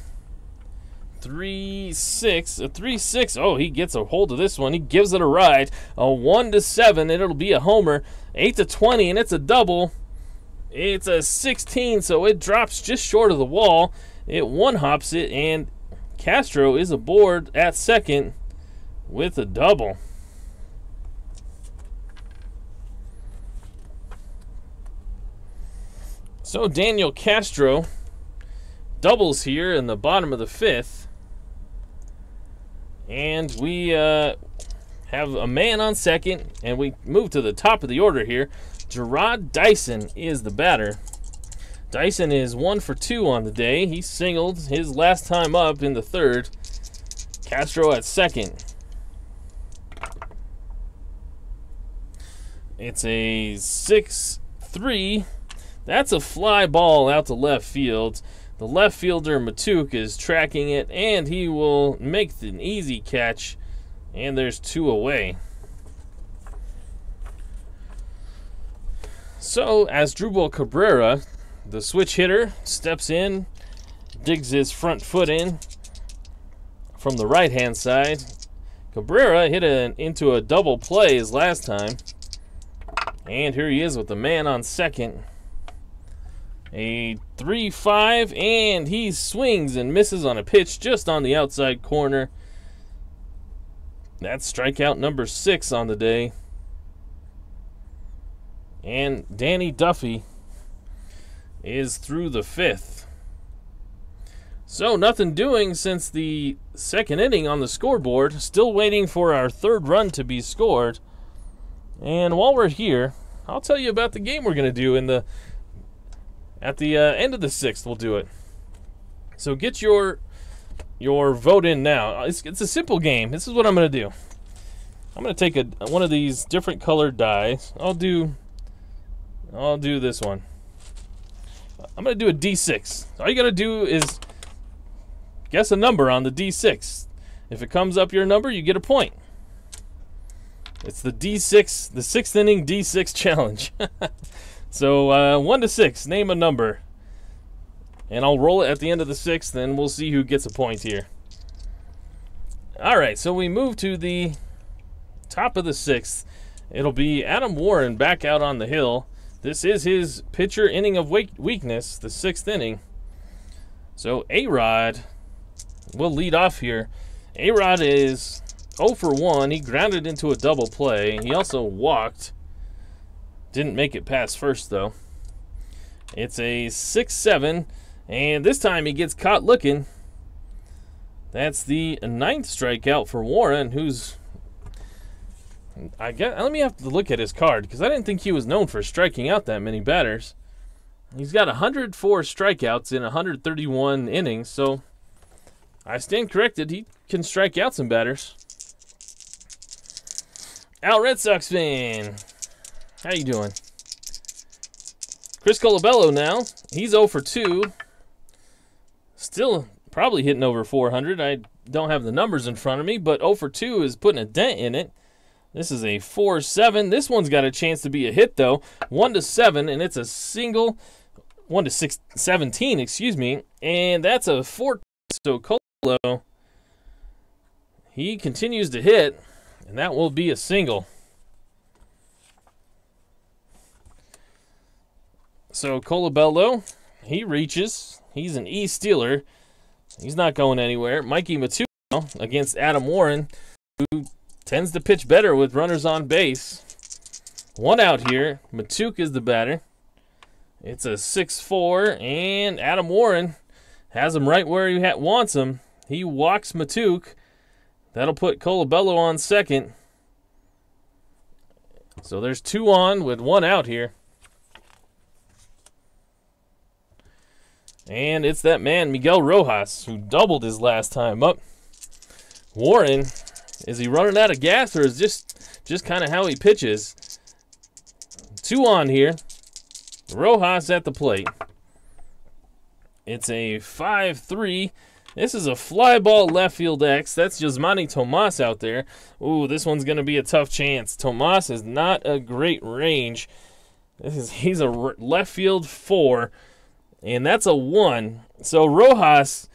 A: 3-6, a 3-6. Oh, he gets a hold of this one. He gives it a ride. A 1-7, and it'll be a homer. 8-20, and it's a double. It's a 16, so it drops just short of the wall. It one-hops it, and Castro is aboard at second with a double. So Daniel Castro doubles here in the bottom of the fifth. And we have a man on second, and we move to the top of the order here. Gerard Dyson is the batter. Dyson is 1 for 2 on the day. He singled his last time up in the third. Castro at second. It's a 6-3. That's a fly ball out to left field. The left fielder, Matuk, is tracking it, and he will make an easy catch, and there's 2 away. So, Asdrubal Cabrera, the switch hitter, steps in, digs his front foot in from the right-hand side. Cabrera hit into a double play his last time, and here he is with the man on second. A 3-5, and he swings and misses on a pitch just on the outside corner. That's strikeout number 6 on the day. And Danny Duffy is through the fifth. So nothing doing since the second inning on the scoreboard. Still waiting for our third run to be scored. And while we're here, I'll tell you about the game we're going to do at the end of the sixth. We'll do it. So get your vote in now. It's a simple game. This is what I'm going to do. I'm going to take one of these different colored dies. I'll do this one. I'm going to do a D6. All you got to do is guess a number on the D6. If it comes up your number, you get a point. It's the D6, the 6th inning D6 challenge. So 1 to 6, name a number. And I'll roll it at the end of the 6th, and we'll see who gets a point here. All right, so we move to the top of the 6th. It'll be Adam Warren back out on the hill. This is his pitcher inning of weakness, the 6th inning. So A-Rod will lead off here. A-Rod is 0 for 1. He grounded into a double play. He also walked. Didn't make it past first, though. It's a 6-7, and this time he gets caught looking. That's the 9th strikeout for Warren, who's... let me have to look at his card, because I didn't think he was known for striking out that many batters. He's got 104 strikeouts in 131 innings, so I stand corrected. He can strike out some batters. Al Red Sox fan, how you doing? Chris Colabello now. He's 0 for 2. Still probably hitting over 400. I don't have the numbers in front of me, but 0 for 2 is putting a dent in it. This is a 4-7. This one's got a chance to be a hit, though. 1 to 7, and it's a single. 1 to 17, excuse me. And that's a 4. So Colo, he continues to hit, and that will be a single. So Colabello, he reaches. He's an E-stealer. He's not going anywhere. Mikey Matuk against Adam Warren, who tends to pitch better with runners on base. 1 out here. Matuk is the batter. It's a 6-4, and Adam Warren has him right where he wants him. He walks Matuk. That'll put Colabello on second. So there's 2 on with 1 out here. And it's that man, Miguel Rojas, who doubled his last time up. Warren, is he running out of gas, or is just kind of how he pitches? 2 on here. Rojas at the plate. It's a 5-3. This is a fly ball left field X. That's Yasmani Tomas out there. Ooh, this one's going to be a tough chance. Tomas is not a great range. He's a left field 4, and that's a 1. So Rojas,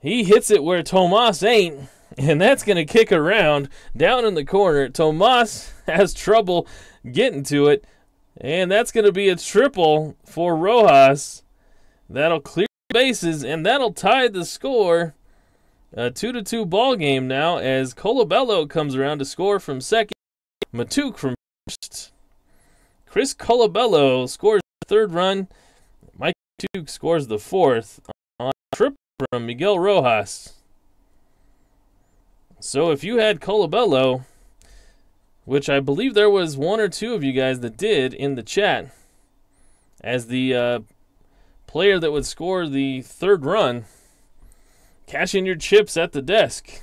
A: He hits it where Tomas ain't, and that's going to kick around down in the corner. Tomas has trouble getting to it, and that's going to be a triple for Rojas. That'll clear the bases, and that'll tie the score. A 2-2 ball game now as Colabello comes around to score from second. Matuk from first. Chris Colabello scores the third run. Mike Matuk scores the fourth on a triple from Miguel Rojas. So if you had Colabello, which I believe there was one or two of you guys that did in the chat, as the player that would score the third run, cash in your chips at the desk.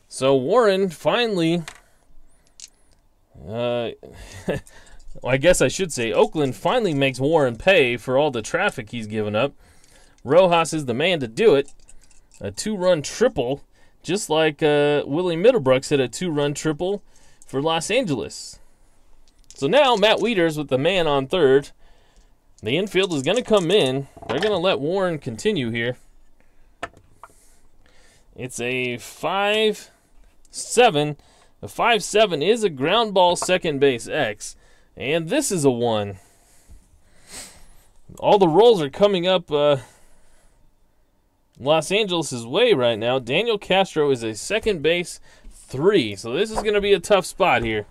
A: So Warren finally, well, I guess I should say Oakland finally makes Warren pay for all the traffic he's given up. Rojas is the man to do it. A 2-run triple, just like Willie Middlebrooks hit a 2-run triple for Los Angeles. So now Matt Wieters with the man on third. The infield is going to come in. They're going to let Warren continue here. It's a 5-7. A 5-7 is a ground ball second base X. And this is a 1. All the rolls are coming up Los Angeles' way right now. Daniel Castro is a second base 3. So this is going to be a tough spot here.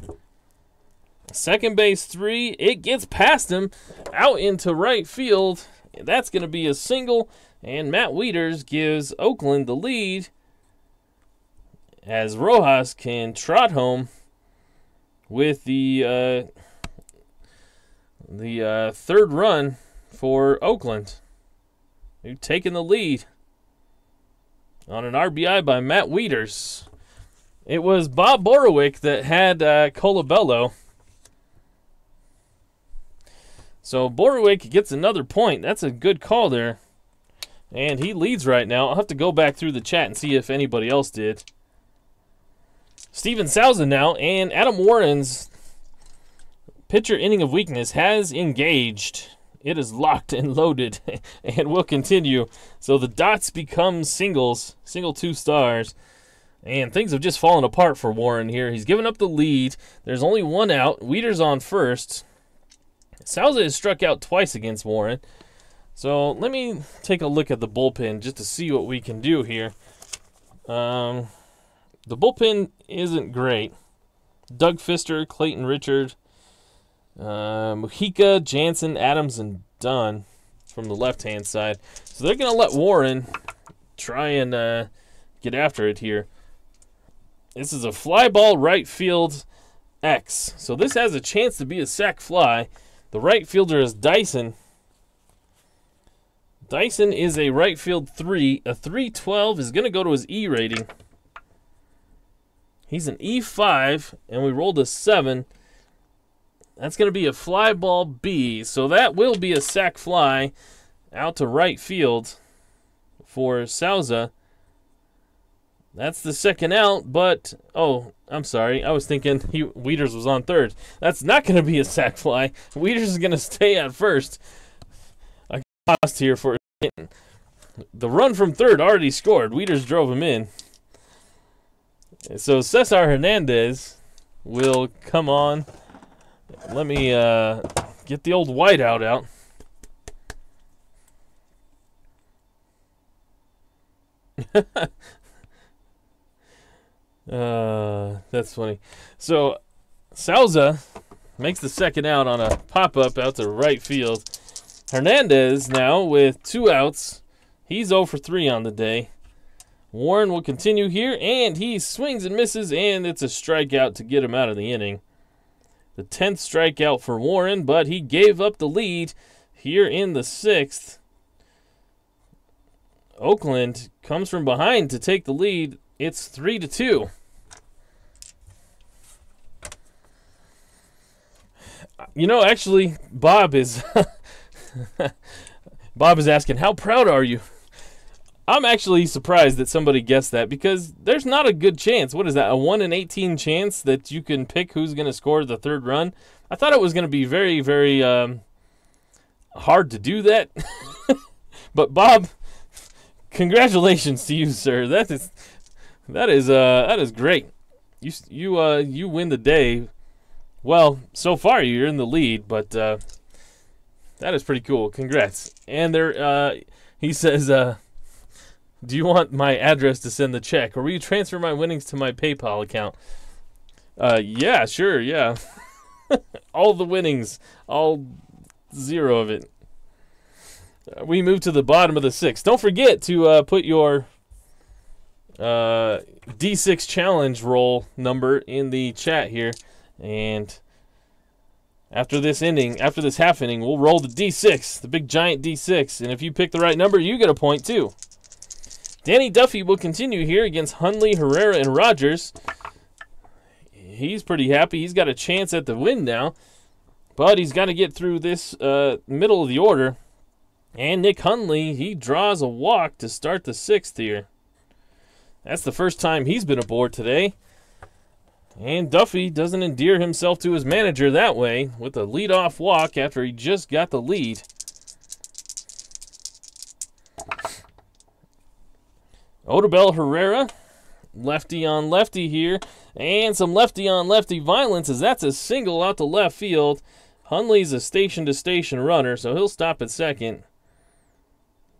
A: Second base 3, it gets past him out into right field. That's going to be a single, and Matt Wieters gives Oakland the lead as Rojas can trot home with the third run for Oakland. They've taken the lead on an RBI by Matt Wieters. It was Bob Borowick that had Colabello. So Borowick gets another point. That's a good call there. And he leads right now. I'll have to go back through the chat and see if anybody else did. Steven Souza now, and Adam Warren's pitcher inning of weakness has engaged. It is locked and loaded and will continue. So the dots become singles, single 2 stars. And things have just fallen apart for Warren here. He's given up the lead. There's only 1 out. Wieters on first. Souza has struck out twice against Warren. So let me take a look at the bullpen just to see what we can do here. The bullpen isn't great. Doug Fister, Clayton Richard, Mujica, Jansen, Adams, and Dunn from the left-hand side. So they're going to let Warren try and get after it here. This is a fly ball right field X. So this has a chance to be a sac fly. The right fielder is Dyson. Dyson is a right field 3. A 312 is going to go to his E rating. He's an E5, and we rolled a 7. That's going to be a fly ball B. So that will be a sac fly out to right field for Souza. That's the second out, but, oh, I'm sorry. I was thinking Wieters was on third. That's not going to be a sac fly. Wieters is going to stay at first. I lost here for a second. The run from third already scored. Wieters drove him in. So Cesar Hernandez will come on. Let me get the old whiteout out. That's funny. So Souza makes the second out on a pop-up out to right field. Hernandez now with 2 outs. He's 0 for 3 on the day. Warren will continue here, and he swings and misses, and it's a strikeout to get him out of the inning. The 10th strikeout for Warren, but he gave up the lead here in the 6th. Oakland comes from behind to take the lead. It's 3-2. You know, actually, Bob is Bob is asking, how proud are you? I'm actually surprised that somebody guessed that, because there's not a good chance. What is that, a 1 in 18 chance that you can pick who's going to score the third run? I thought it was going to be very, very hard to do that. But Bob, congratulations to you, sir. That is great. You win the day. Well, so far you're in the lead, but that is pretty cool. Congrats. And there, he says, do you want my address to send the check, or will you transfer my winnings to my PayPal account? Yeah, sure, yeah. All the winnings, all 0 of it. We move to the bottom of the 6th. Don't forget to put your D6 challenge roll number in the chat here, and after this half inning, we'll roll the D6, the big giant D6, and if you pick the right number, you get a point too. Danny Duffy will continue here against Hundley, Herrera, and Rogers. He's pretty happy. He's got a chance at the win now, but he's got to get through this middle of the order. And Nick Hundley, he draws a walk to start the 6th here. That's the first time he's been aboard today. And Duffy doesn't endear himself to his manager that way with a leadoff walk after he just got the lead. Odubel Herrera, lefty on lefty here, and some lefty on lefty violence as that's a single out to left field. Hundley's a station-to-station runner, so he'll stop at second.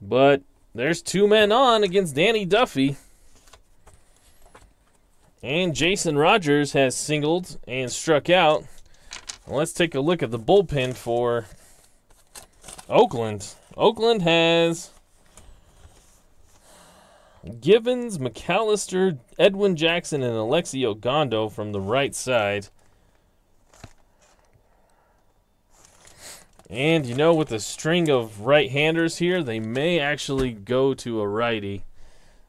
A: But there's 2 men on against Danny Duffy. And Jason Rogers has singled and struck out. Let's take a look at the bullpen for Oakland. Oakland has Givens, McAllister, Edwin Jackson, and Alexi Ogando from the right side. And, you know, with a string of right-handers here, they may actually go to a righty.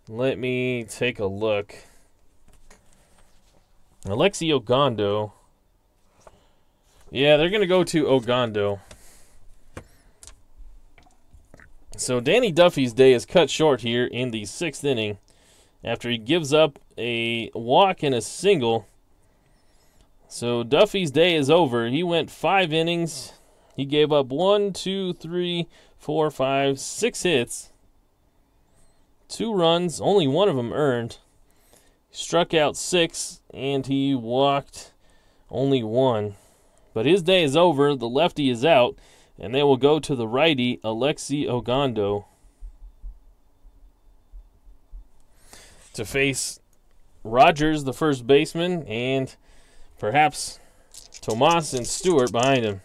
A: Let me take a look. Alexi Ogando. Yeah, they're going to go to Ogando. So Danny Duffy's day is cut short here in the 6th inning after he gives up a walk and a single. So Duffy's day is over. He went 5 innings. He gave up 6 hits, 2 runs, only 1 of them earned. He struck out 6, and he walked only 1. But his day is over. The lefty is out, and they will go to the righty, Alexi Ogando, to face Rogers, the first baseman, and perhaps Tomas and Stewart behind him.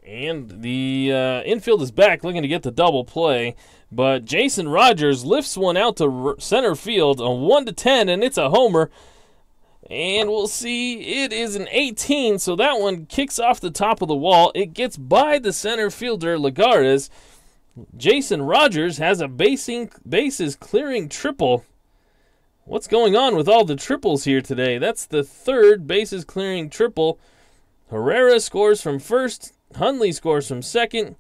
A: And the infield is back looking to get the double play. But Jason Rogers lifts one out to center field, a 1-10, and it's a homer. And we'll see, it is an 18, so that one kicks off the top of the wall. It gets by the center fielder, Lagares. Jason Rogers has a bases clearing triple. What's going on with all the triples here today? That's the 3rd bases clearing triple. Herrera scores from first. Hundley scores from second.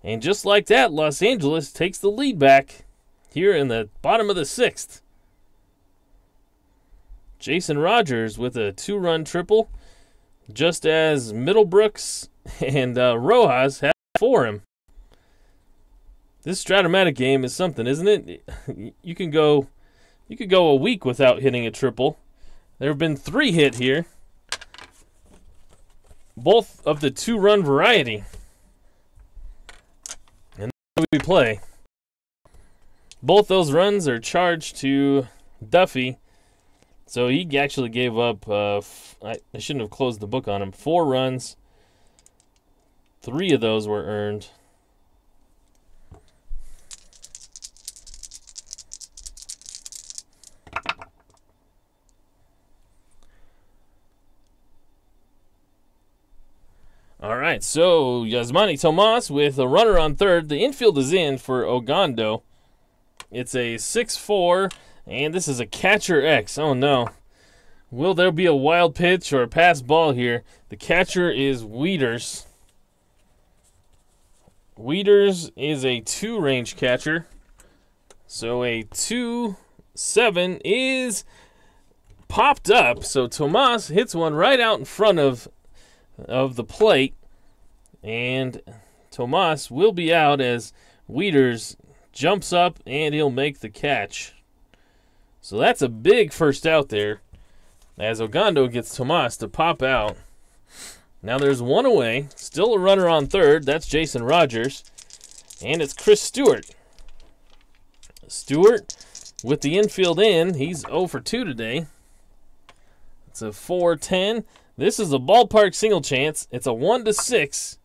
A: And just like that, Los Angeles takes the lead back here in the bottom of the 6th. Jason Rogers with a 2-run triple, just as Middlebrooks and Rojas have for him. This Strat-O-Matic game is something, isn't it? You can go a week without hitting a triple. There have been 3 hit here, both of the 2-run variety. And that's what we play. Both those runs are charged to Duffy. So he actually gave up, I shouldn't have closed the book on him, 4 runs. 3 of those were earned. All right, so Yasmani Tomas with a runner on third. The infield is in for Ogando. It's a 6-4. And this is a catcher X. Oh, no. Will there be a wild pitch or a pass ball here? The catcher is Wieters. Wieters is a 2-range catcher. So a 2-7 is popped up. So Tomas hits one right out in front of the plate. And Tomas will be out as Wieters jumps up and he'll make the catch. So that's a big first out there, as Ogando gets Tomas to pop out. Now there's one away. Still a runner on third. That's Jason Rogers. And it's Chris Stewart. Stewart with the infield in. He's 0 for 2 today. It's a 4-10. This is a ballpark single chance. It's a 1-6.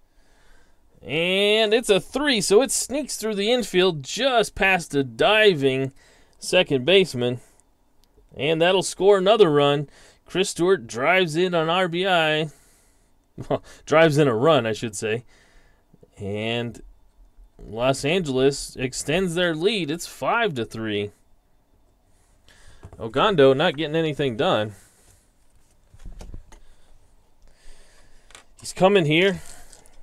A: And it's a 3, so it sneaks through the infield just past a diving second baseman. And that'll score another run. Chris Stewart drives in on RBI. Well, drives in a run, I should say. And Los Angeles extends their lead. It's 5-3. Ogando not getting anything done. He's coming here.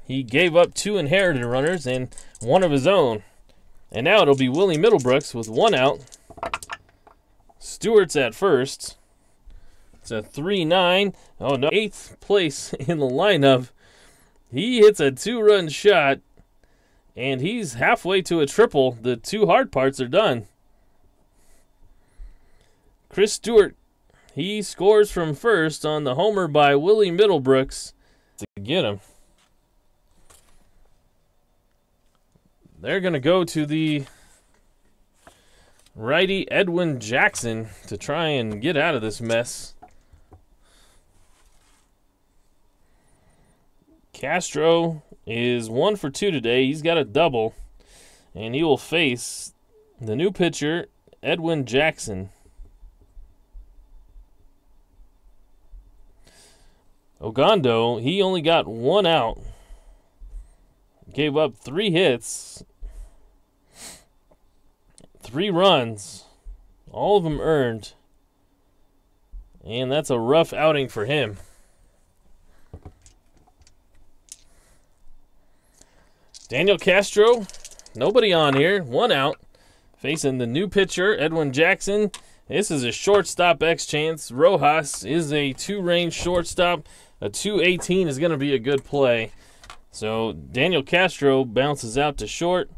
A: He gave up 2 inherited runners and 1 of his own. And now it'll be Willie Middlebrooks with 1 out. Stewart's at first. It's a 3-9. Oh, no. 8th place in the lineup. He hits a 2-run shot. And he's halfway to a triple. The 2 hard parts are done. Chris Stewart, he scores from first on the homer by Willie Middlebrooks to get him. They're going to go to the righty Edwin Jackson to try and get out of this mess. Castro is 1 for 2 today. He's got a double. And he will face the new pitcher, Edwin Jackson. Ogando, he only got 1 out. Gave up 3 hits. 3 runs. All of them earned. And that's a rough outing for him. Daniel Castro, nobody on here. 1 out. Facing the new pitcher, Edwin Jackson. This is a shortstop X chance. Rojas is a 2-range shortstop. A 218 is going to be a good play. So Daniel Castro bounces out to short,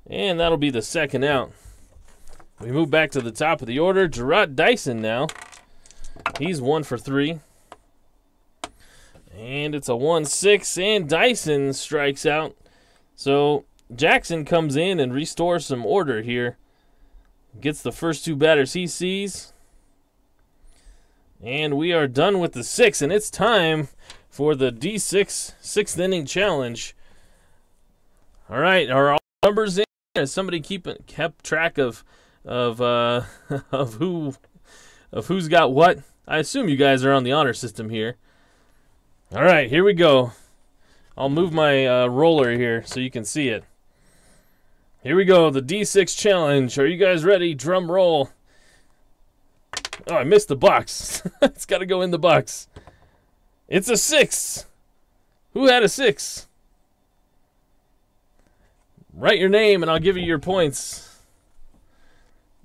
A: and that'll be the 2nd out. We move back to the top of the order. Gerard Dyson now. He's 1 for 3. And it's a 1-6, and Dyson strikes out. So Jackson comes in and restores some order here. Gets the first 2 batters he sees. And we are done with the 6th, and it's time for the D6 6th inning challenge. All right, are all numbers in? Has somebody kept track of who's got what? I assume you guys are on the honor system here. All right, here we go. I'll move my roller here so you can see it. Here we go, the D6 challenge. Are you guys ready? Drum roll. Oh, I missed the box. It's got to go in the box. It's a 6. Who had a 6? Write your name and I'll give you your points.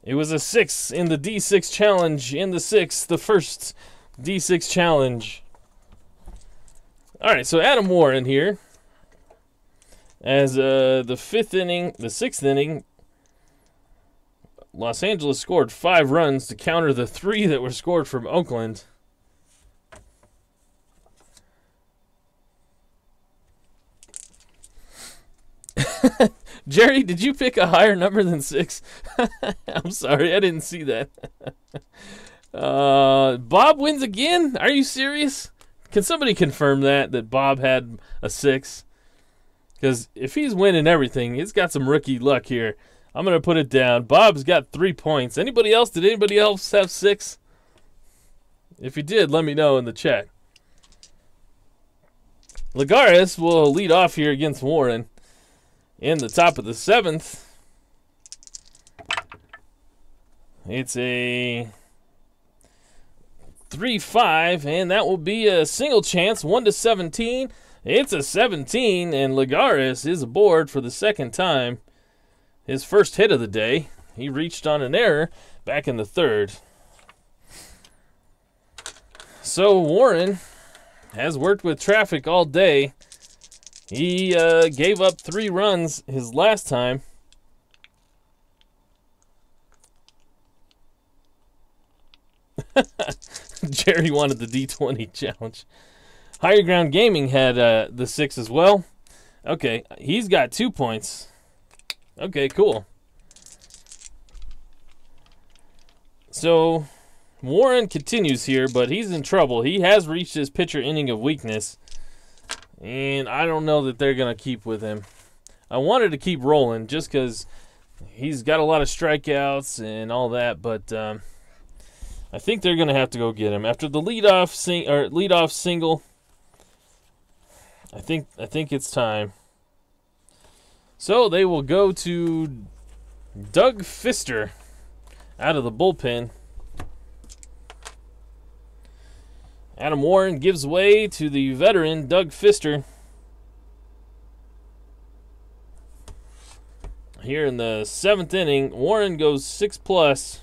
A: It was a 6 in the D6 challenge. In the 6th, the first D6 challenge. All right, so Adam Warren here. As the 5th inning, the 6th inning, Los Angeles scored 5 runs to counter the 3 that were scored from Oakland. Jerry, did you pick a higher number than 6? I'm sorry, I didn't see that. Bob wins again? Are you serious? Can somebody confirm that Bob had a 6? Because if he's winning everything, he's got some rookie luck here. I'm going to put it down. Bob's got 3 points. Anybody else? Did anybody else have 6? If you did, let me know in the chat. Lagares will lead off here against Warren. In the top of the 7th, it's a 3-5, and that will be a single chance, 1-17. It's a 17, and Lagares is aboard for the 2nd time. His first hit of the day. He reached on an error back in the 3rd. So Warren has worked with traffic all day. He gave up 3 runs his last time. Jerry wanted the D20 challenge. Higher Ground Gaming had the 6 as well. Okay, he's got 2 points. Okay, cool. So, Warren continues here, but he's in trouble. He has reached his pitcher inning of weakness. And I don't know that they're going to keep with him. I wanted to keep rolling just because he's got a lot of strikeouts and all that, but I think they're going to have to go get him. After the leadoff single, I think it's time. So they will go to Doug Fister out of the bullpen. Adam Warren gives way to the veteran Doug Fister. Here in the 7th inning, Warren goes 6+.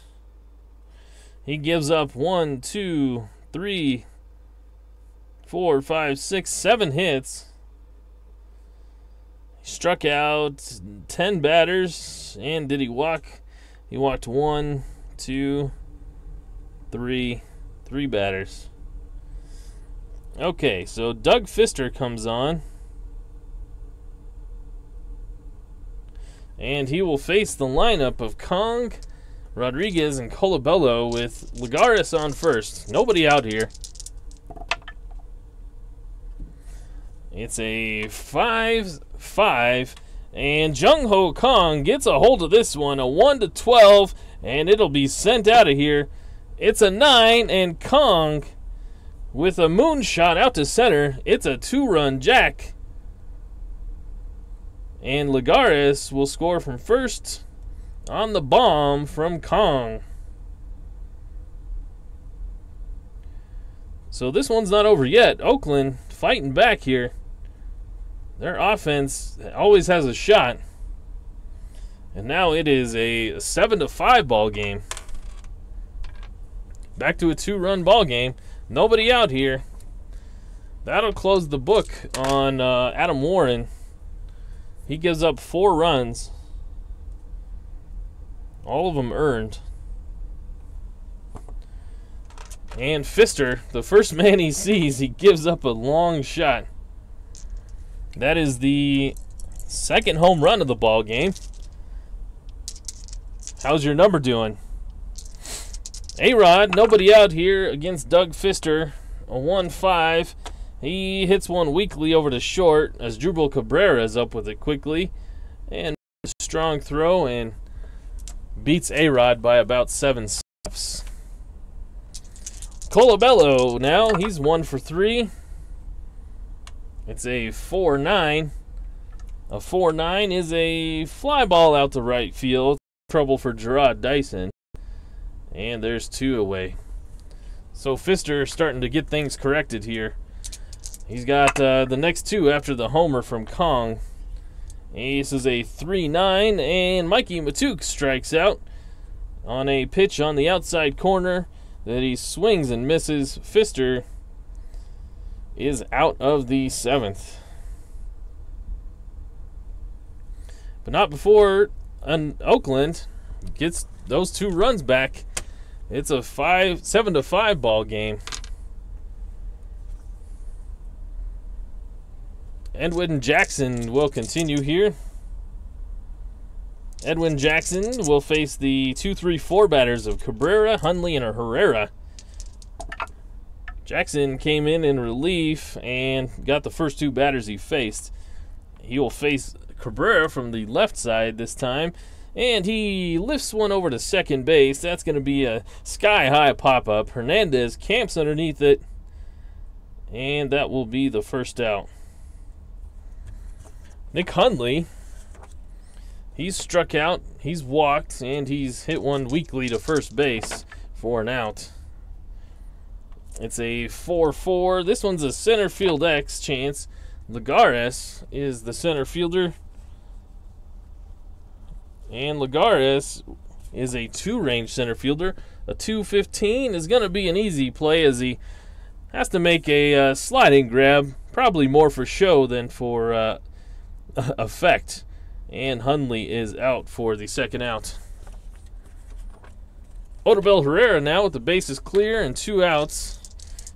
A: He gives up 1, 2, 3, 4, 5, 6, 7 hits. He struck out 10 batters. And did he walk? He walked 1, 2, 3 batters. Okay, so Doug Fister comes on. And he will face the lineup of Kong, Rodriguez, and Colabello with Lagares on first. Nobody out here. It's a 5-5. And Jung Ho Kong gets a hold of this one. A 1-12. And it'll be sent out of here. It's a 9. And Kong with a moonshot out to center. It's a 2-run jack. And Lagares will score from first on the bomb from Kong. So this one's not over yet. Oakland fighting back here. Their offense always has a shot. And now it is a 7-5 ball game. Back to a 2-run ball game. Nobody out here. That'll close the book on Adam Warren. He gives up 4 runs. All of them earned. And Fister, the first man he sees, he gives up a long shot. That is the 2nd home run of the ball game. How's your number doing? A-Rod, nobody out here against Doug Fister. A 1-5. He hits one weakly over to short as Jubal Cabrera is up with it quickly. And a strong throw and beats A-Rod by about 7 steps. Colabello now, he's 1 for 3. It's a 4-9. A 4-9 is a fly ball out to right field. Trouble for Gerard Dyson. And there's 2 away. So Fister starting to get things corrected here. He's got the next 2 after the homer from Kong. This is a 3-9, and Mikey Matuk strikes out on a pitch on the outside corner that he swings and misses. Fister is out of the 7th. But not before Oakland gets those 2 runs back. It's a 7-5 ball game. Edwin Jackson will continue here. Edwin Jackson will face the 2-3-4 batters of Cabrera, Hundley, and Herrera. Jackson came in relief and got the first 2 batters he faced. He will face Cabrera from the left side this time. And he lifts one over to second base. That's going to be a sky-high pop-up. Hernandez camps underneath it. And that will be the first out. Nick Hundley, he's struck out, he's walked, and he's hit one weakly to first base for an out. It's a 4-4. This one's a center field X chance. Lagares is the center fielder. And Lagares is a 2-range center fielder. A 2-15 is going to be an easy play as he has to make a sliding grab probably more for show than for effect. And Hundley is out for the second out. Odubel Herrera now with the bases clear and 2 outs.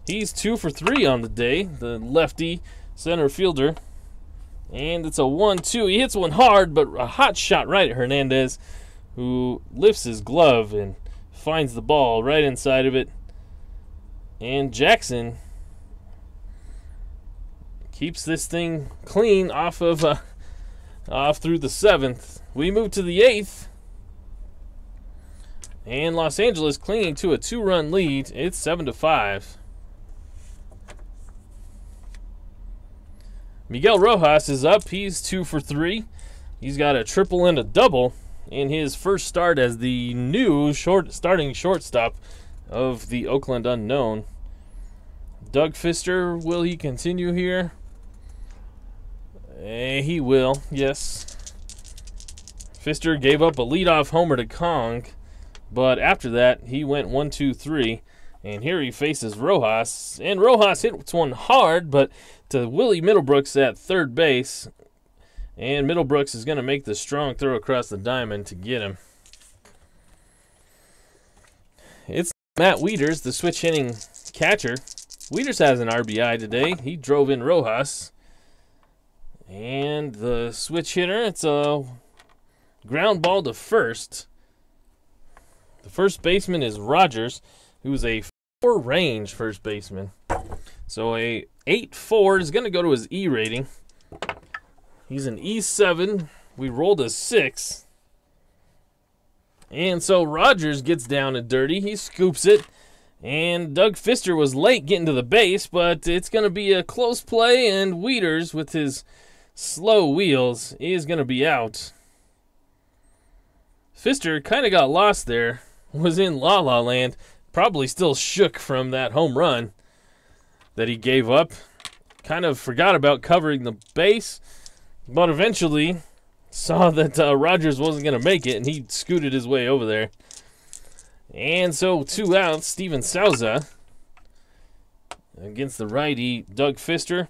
A: He's 2 for 3 on the day, the lefty center fielder. And it's a 1-2. He hits one hard, but a hot shot right at Hernandez, who lifts his glove and finds the ball right inside of it. And Jackson keeps this thing clean off through the 7th. We move to the 8th. And Los Angeles clinging to a 2-run lead. It's 7-5. Miguel Rojas is up. He's 2 for 3. He's got a triple and a double in his first start as the new starting shortstop of the Oakland Unknown. Doug Fister, will he continue here? He will, yes. Fister gave up a leadoff homer to Kong, but after that, he went 1-2-3, and here he faces Rojas, and Rojas hits one hard, but to Willie Middlebrooks at third base, and Middlebrooks is going to make the strong throw across the diamond to get him. It's Matt Wieters, the switch-hitting catcher. Wieters has an RBI today. He drove in Rojas. And the switch hitter, it's a ground ball to first. The first baseman is Rogers, who's a 4-range first baseman. So a 8.4 is going to go to his E rating. He's an E7. We rolled a 6. And so Rogers gets down and dirty. He scoops it. And Doug Fister was late getting to the base, but it's going to be a close play, and Wieters, with his slow wheels, is going to be out. Fister kind of got lost there, was in La La Land, probably still shook from that home run that he gave up. Kind of forgot about covering the base, but eventually saw that Rogers wasn't going to make it, and he scooted his way over there. And so 2 outs, Steven Souza against the righty Doug Fister.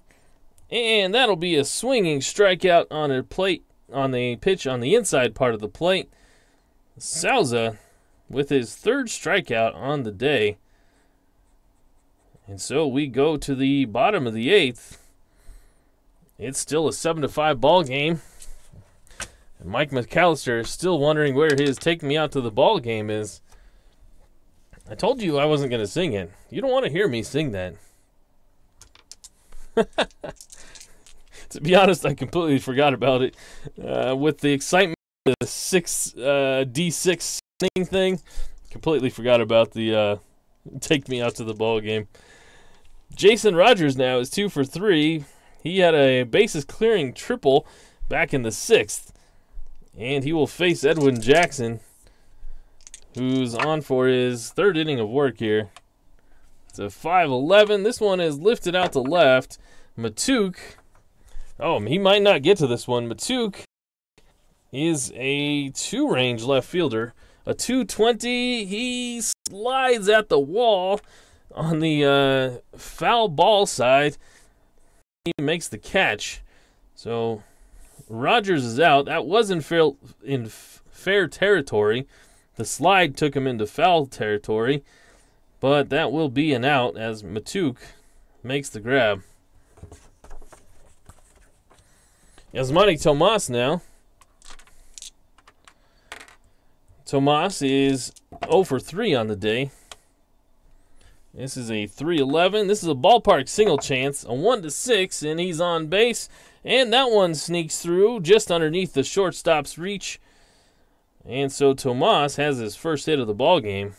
A: And that'll be a swinging strikeout on a pitch on the inside part of the plate. Souza with his 3rd strikeout on the day. And so we go to the bottom of the 8th. It's still a 7-5 ball game. And Mike McAllister is still wondering where his take me out to the ball game is. I told you I wasn't going to sing it. You don't want to hear me sing that. To be honest, I completely forgot about it. With the excitement of the D6 singing thing, completely forgot about the take me out to the ball game. Jason Rogers now is 2 for 3. He had a bases clearing triple back in the 6th. And he will face Edwin Jackson, who's on for his 3rd inning of work here. It's a 5-11. This one is lifted out to left. Matuk, he might not get to this one. Matuk is a 2-range left fielder. A 220. He slides at the wall on the foul ball side. He makes the catch. So Rogers is out. That was in fair territory. The slide took him into foul territory, but that will be an out as Matuk makes the grab. Yasmani Tomas now. Tomas is 0 for 3 on the day. This is a 3-11. This is a ballpark single chance, a 1-6, and he's on base. And that one sneaks through just underneath the shortstop's reach. And so Tomas has his first hit of the ball game.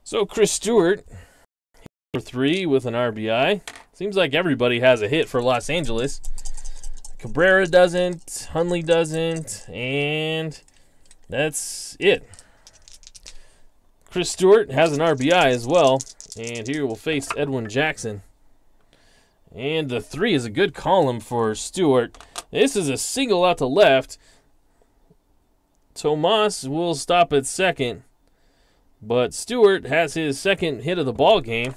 A: So Chris Stewart, for 3 with an RBI. Seems like everybody has a hit for Los Angeles. Cabrera doesn't, Hundley doesn't, and that's it. Chris Stewart has an RBI as well, and here we'll face Edwin Jackson. And the 3 is a good column for Stewart. This is a single out to left. Tomas will stop at second, but Stewart has his second hit of the ball game.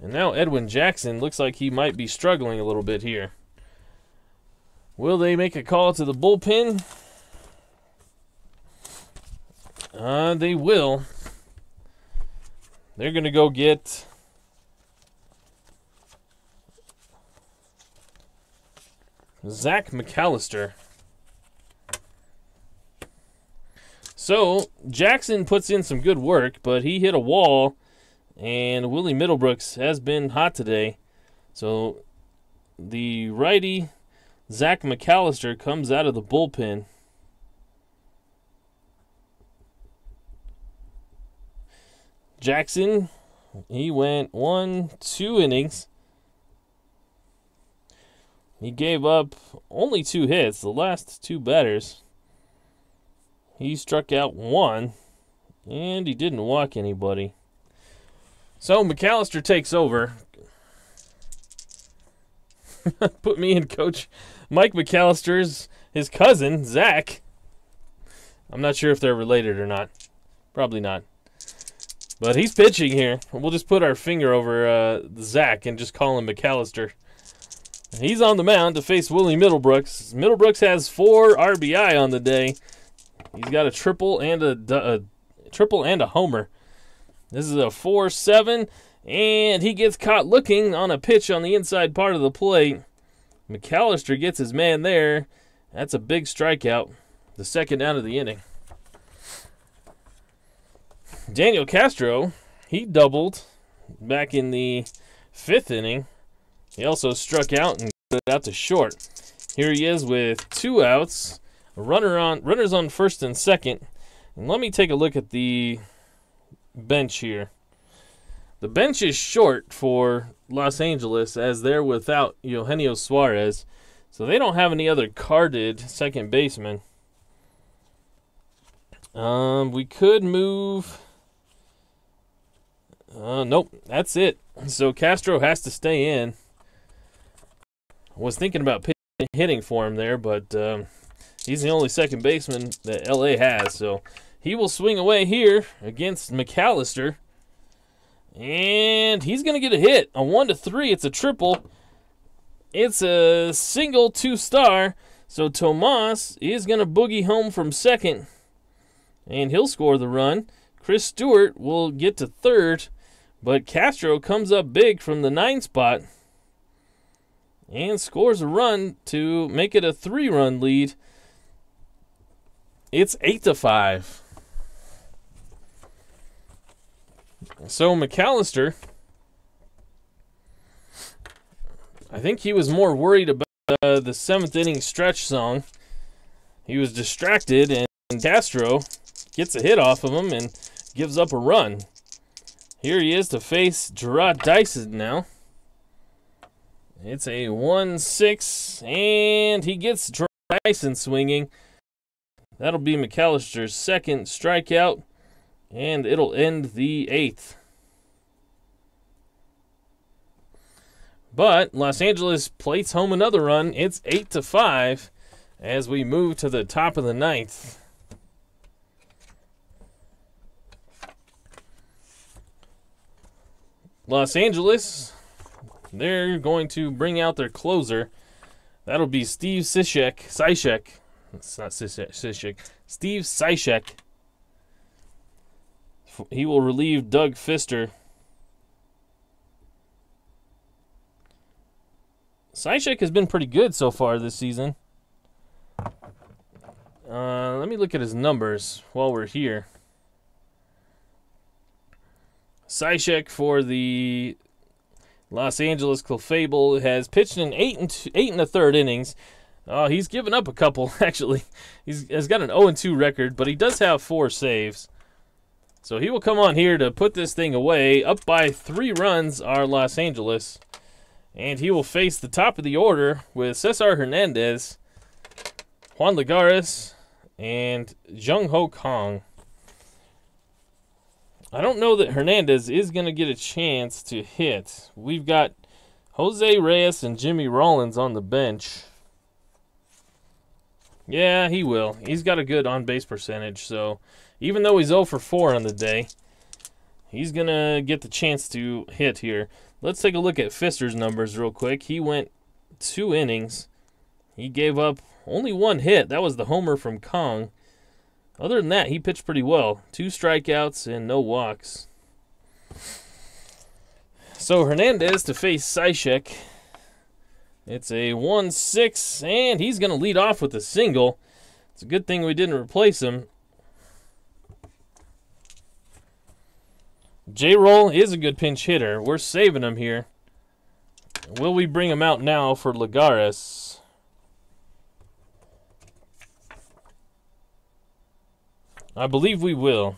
A: And now Edwin Jackson looks like he might be struggling a little bit here. Will they make a call to the bullpen? They will. They're going to go get Zach McAllister. So, Jackson puts in some good work, but he hit a wall, and Willie Middlebrooks has been hot today. So, the righty, Zach McAllister, comes out of the bullpen. Jackson, he went 2 innings. He gave up only 2 hits, the last 2 batters. He struck out 1, and he didn't walk anybody. So McAllister takes over. Put me in, Coach. Mike McAllister's his cousin, Zach. I'm not sure if they're related or not. Probably not. But he's pitching here. We'll just put our finger over Zach and just call him McAllister. He's on the mound to face Willie Middlebrooks. Middlebrooks has 4 RBI on the day. He's got a triple and a homer. This is a 4-7, and he gets caught looking on a pitch on the inside part of the plate. McAllister gets his man there. That's a big strikeout. The second out of the inning. Daniel Castro, he doubled back in the 5th inning. He also struck out and got it out to short. Here he is with 2 outs. Runners on first and second. And let me take a look at the bench here. The bench is short for Los Angeles as they're without Eugenio Suarez. So they don't have any other carded second baseman. We could move. Nope, that's it. So Castro has to stay in. I was thinking about hitting for him there, but he's the only second baseman that LA has. So he will swing away here against McAllister. And he's going to get a hit. A 1-3. It's a triple. It's a single 2-star. So Tomas is going to boogie home from second. And he'll score the run. Chris Stewart will get to third. But Castro comes up big from the 9 spot. And scores a run to make it a 3-run lead. It's 8-5. So McAllister, I think he was more worried about the 7th inning stretch song. He was distracted, and Castro gets a hit off of him and gives up a run. Here he is to face Gerard Dyson now. It's a 1-6, and he gets Gerard Dyson swinging. That'll be McAllister's second strikeout, and it'll end the 8th. But Los Angeles plates home another run. It's 8-5 as we move to the top of the 9th. Los Angeles, they're going to bring out their closer. That'll be Steve Cishek. It's not Cishek. Steve Cishek. He will relieve Doug Fister. Cishek has been pretty good so far this season. Let me look at his numbers while we're here. Cishek for the Los Angeles Clefable has pitched in 8 1/3 innings. He's given up a couple, actually. He's got an 0-2 record, but he does have 4 saves. So he will come on here to put this thing away. Up by 3 runs are Los Angeles. And he will face the top of the order with Cesar Hernandez, Juan Lagares, and Jung Ho Kong. I don't know that Hernandez is going to get a chance to hit. We've got Jose Reyes and Jimmy Rollins on the bench. Yeah, he will. He's got a good on-base percentage, so even though he's 0 for 4 on the day, he's going to get the chance to hit here. Let's take a look at Pfister's numbers real quick. He went 2 innings. He gave up only 1 hit. That was the homer from Kong. Other than that, he pitched pretty well. 2 strikeouts and no walks. So Hernandez to face Cishek. It's a 1-6, and he's going to lead off with a single. It's a good thing we didn't replace him. J-Roll is a good pinch hitter. We're saving him here. Will we bring him out now for Lagares? I believe we will.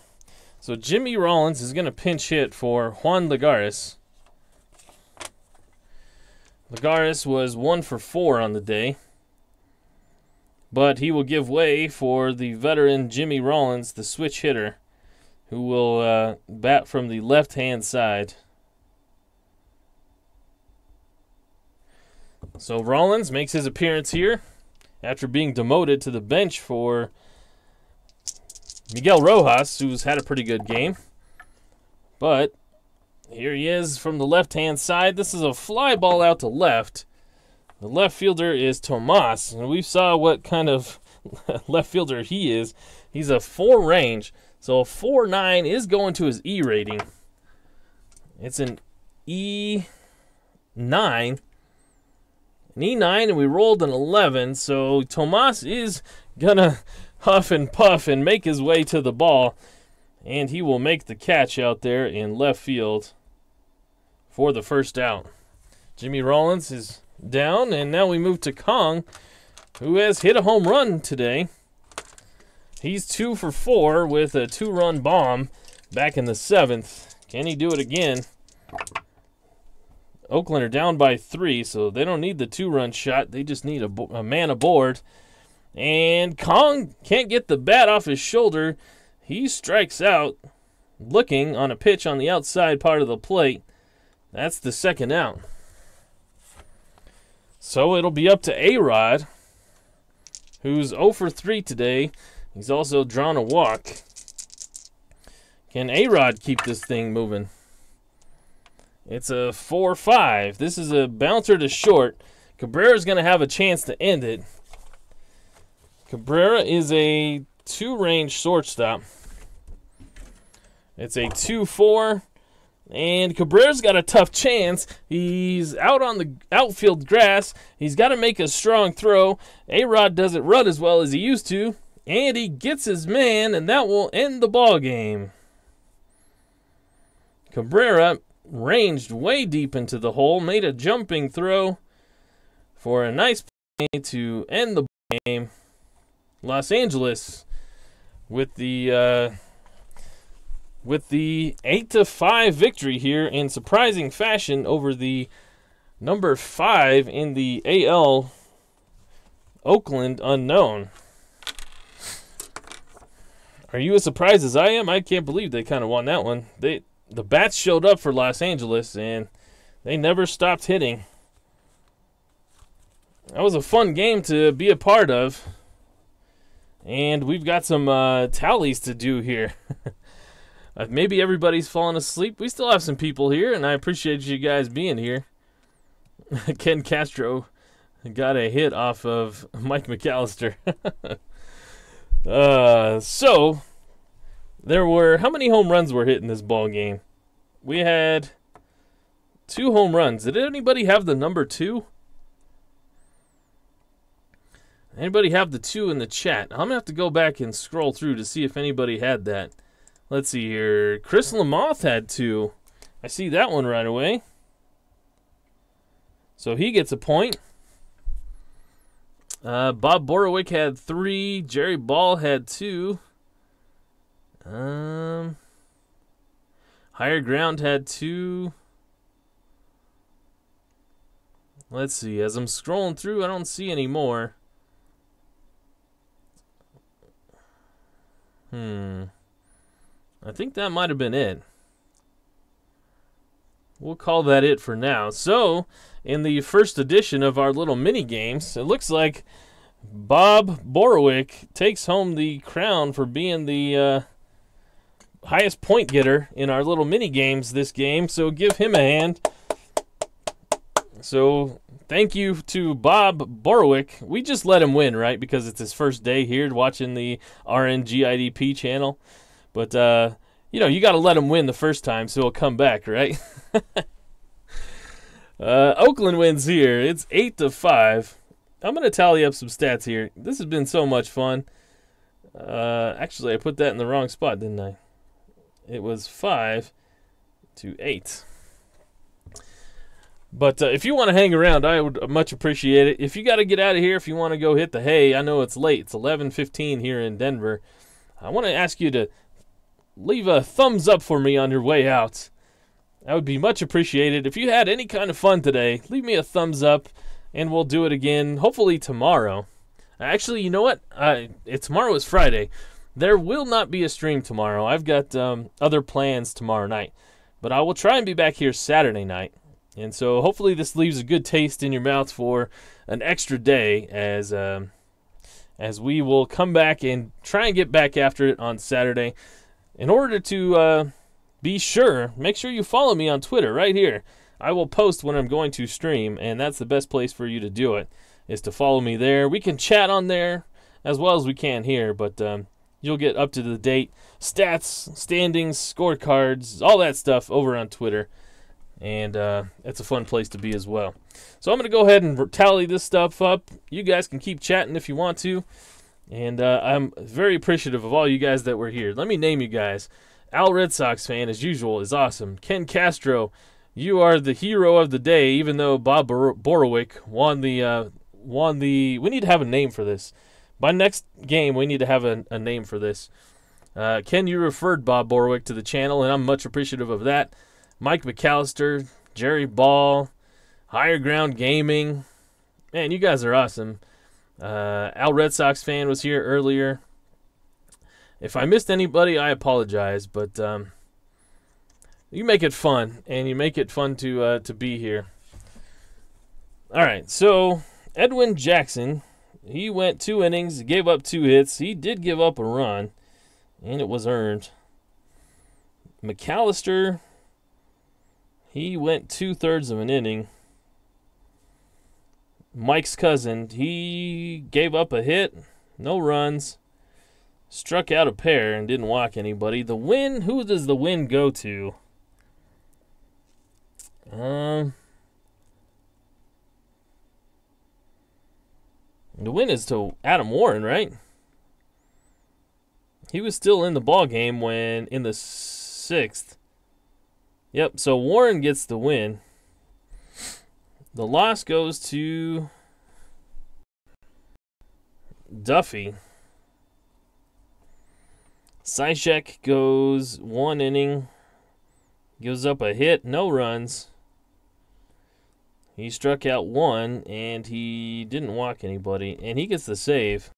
A: So Jimmy Rollins is going to pinch hit for Juan Lagares. Lagares was 1 for 4 on the day. But he will give way for the veteran Jimmy Rollins, the switch hitter, who will bat from the left-hand side. So Rollins makes his appearance here after being demoted to the bench for Miguel Rojas, who's had a pretty good game. But here he is from the left-hand side. This is a fly ball out to left. The left fielder is Tomas, and we saw what kind of left fielder he is. He's a 4 range, so a 4.9 is going to his E rating. It's an E9. An E9, and we rolled an 11, so Tomas is going to huff and puff and make his way to the ball, and he will make the catch out there in left field for the first out. Jimmy Rollins is down, and now we move to Kong, who has hit a home run today. He's 2 for 4 with a 2-run bomb back in the 7th. Can he do it again? Oakland are down by 3, so they don't need the 2-run shot. They just need a man aboard. And Kong can't get the bat off his shoulder. He strikes out looking on a pitch on the outside part of the plate. That's the second out. So it'll be up to A-Rod, who's 0 for 3 today. He's also drawn a walk. Can A-Rod keep this thing moving? It's a 4-5. This is a bouncer to short. Cabrera's going to have a chance to end it. Cabrera is a 2-range shortstop. It's a 2-4. And Cabrera's got a tough chance. He's out on the outfield grass. He's got to make a strong throw. A-Rod doesn't run as well as he used to. And he gets his man, and that will end the ball game. Cabrera ranged way deep into the hole, made a jumping throw for a nice play to end the ball game. Los Angeles with the 8-5 victory here in surprising fashion over the number 5 in the AL, Oakland Unknown. Are you as surprised as I am? I can't believe they kind of won that one. The bats showed up for Los Angeles, and they never stopped hitting. That was a fun game to be a part of. And we've got some tallies to do here. Maybe everybody's fallen asleep. We still have some people here, and I appreciate you guys being here. Ken Castro got a hit off of Mike McAllister. So there were, how many home runs were hit in this ball game? We had 2 home runs. Did anybody have the number 2? Anybody have the 2 in the chat? I'm going to have to go back and scroll through to see if anybody had that. Let's see here. Chris Lamoth had 2. I see that one right away. So he gets a point. Bob Borowick had 3. Jerry Ball had 2. Higher Ground had 2. Let's see. As I'm scrolling through, I don't see any more. I think that might have been it. We'll call that it for now. So, in the first edition of our little mini games, it looks like Bob Borowick takes home the crown for being the highest point getter in our little mini games this game, so give him a hand. So thank you to Bob Borowick. We just let him win, right? Because it's his first day here watching the RNGIDP channel. But, you know, you got to let him win the first time so he'll come back, right? Oakland wins here. It's 8-5. I'm going to tally up some stats here. This has been so much fun. Actually, I put that in the wrong spot, didn't I? It was 5-8. But if you want to hang around, I would much appreciate it. If you got to get out of here, if you want to go hit the hay, I know it's late. It's 11:15 here in Denver. I want to ask you to leave a thumbs up for me on your way out. That would be much appreciated. If you had any kind of fun today, leave me a thumbs up, and we'll do it again, hopefully tomorrow. Actually, you know what? Tomorrow is Friday. There will not be a stream tomorrow. I've got other plans tomorrow night. But I will try and be back here Saturday night. And so hopefully this leaves a good taste in your mouth for an extra day as we will come back and try and get back after it on Saturday. In order to be sure, make sure you follow me on Twitter right here. I will post when I'm going to stream, and that's the best place for you to do it, is to follow me there. We can chat on there as well as we can here, but you'll get up-to-the-date stats, standings, scorecards, all that stuff over on Twitter. And it's a fun place to be as well. So I'm going to go ahead and tally this stuff up. You guys can keep chatting if you want to. And I'm very appreciative of all you guys that were here. Let me name you guys. Al Red Sox fan, as usual, is awesome. Ken Castro, you are the hero of the day, even though Bob Borowick won the... We need to have a name for this. By next game, we need to have a name for this. Ken, you referred Bob Borowick to the channel, and I'm much appreciative of that. Mike McAllister, Jerry Ball, Higher Ground Gaming. Man, you guys are awesome. Al Red Sox fan was here earlier. If I missed anybody, I apologize, but you make it fun, and you make it fun to be here. All right, so Edwin Jackson, he went 2 innings, gave up 2 hits. He did give up a run, and it was earned. McAllister, he went 2/3 of an inning. Mike's cousin, he gave up a hit, no runs, struck out a pair, and didn't walk anybody. The win, who does the win go to? The win is to Adam Warren, right? He was still in the ball game when in the 6th. Yep, so Warren gets the win. The loss goes to Duffy. Syshek goes 1 inning, gives up a hit, no runs. He struck out 1, and he didn't walk anybody, and he gets the save.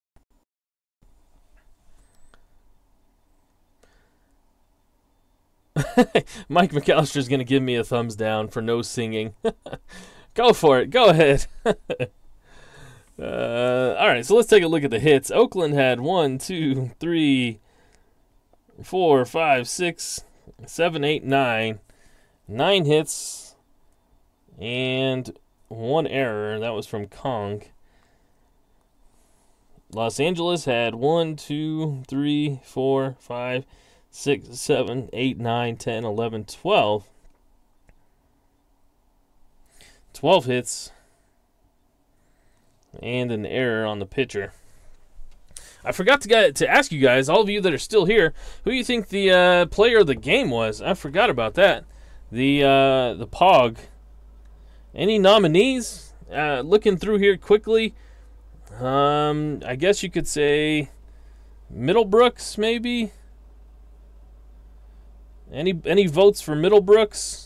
A: Mike McAllister's going to give me a thumbs down for no singing. Go for it. Go ahead. All right, so let's take a look at the hits. Oakland had 1, 2, 3, 4, 5, 6, 7, 8, 9. 9 hits and 1 error. That was from Kong. Los Angeles had 1, 2, 3, 4, 5, 6, 7, 8, 9, 10, 11, 12. 12 hits and an error on the pitcher. I forgot to ask you guys, all of you that are still here, who you think the player of the game was. I forgot about that. The Pog. Any nominees? Looking through here quickly, I guess you could say Middlebrooks, maybe. Any votes for Middlebrooks?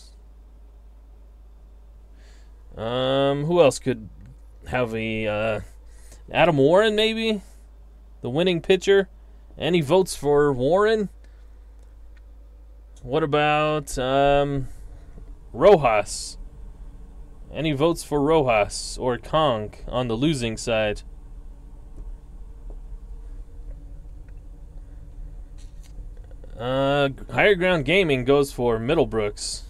A: Who else could have a Adam Warren, maybe? The winning pitcher. Any votes for Warren? What about Rojas? Any votes for Rojas or Kong on the losing side? Higher Ground Gaming goes for Middlebrooks.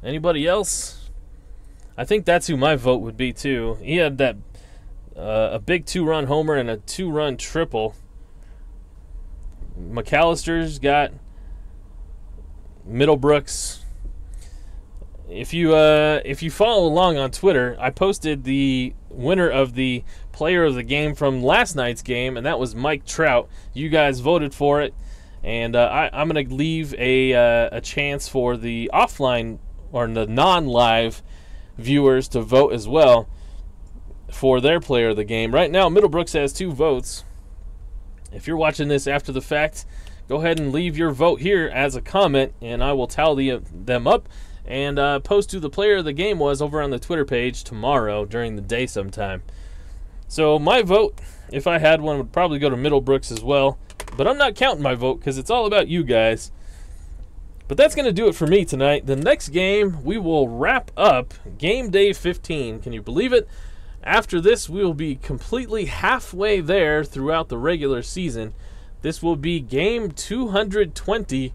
A: Anybody else? I think that's who my vote would be too. He had that a big 2-run homer and a 2-run triple. McAllister's got Middlebrooks. If you follow along on Twitter, I posted the winner of the player of the game from last night's game, and that was Mike Trout. You guys voted for it, and I'm going to leave a chance for the offline or the non-live viewers to vote as well for their player of the game. Right now, Middlebrooks has 2 votes. If you're watching this after the fact, go ahead and leave your vote here as a comment, and I will tally them up and post who the player of the game was over on the Twitter page tomorrow during the day sometime. So my vote, if I had one, would probably go to Middlebrooks as well. But I'm not counting my vote because it's all about you guys. But that's going to do it for me tonight. The next game, we will wrap up Game Day 15. Can you believe it? After this, we will be completely halfway there throughout the regular season. This will be Game 220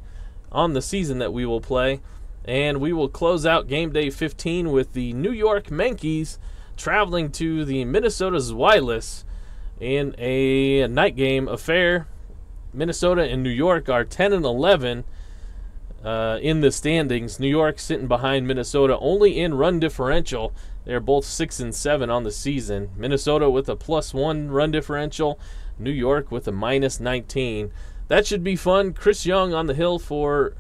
A: on the season that we will play. And we will close out Game Day 15 with the New York Yankees traveling to the Minnesota Zweilis in a night game affair. Minnesota and New York are 10-11 in the standings. New York sitting behind Minnesota only in run differential. They're both 6-7 on the season. Minnesota with a +1 run differential. New York with a -19. That should be fun. Chris Young on the hill for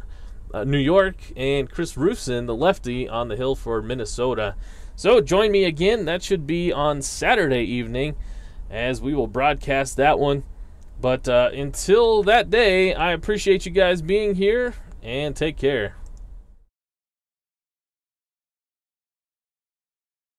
A: New York, and Chris Roofson, the lefty, on the hill for Minnesota. So join me again. That should be on Saturday evening as we will broadcast that one. But until that day, I appreciate you guys being here, and take care.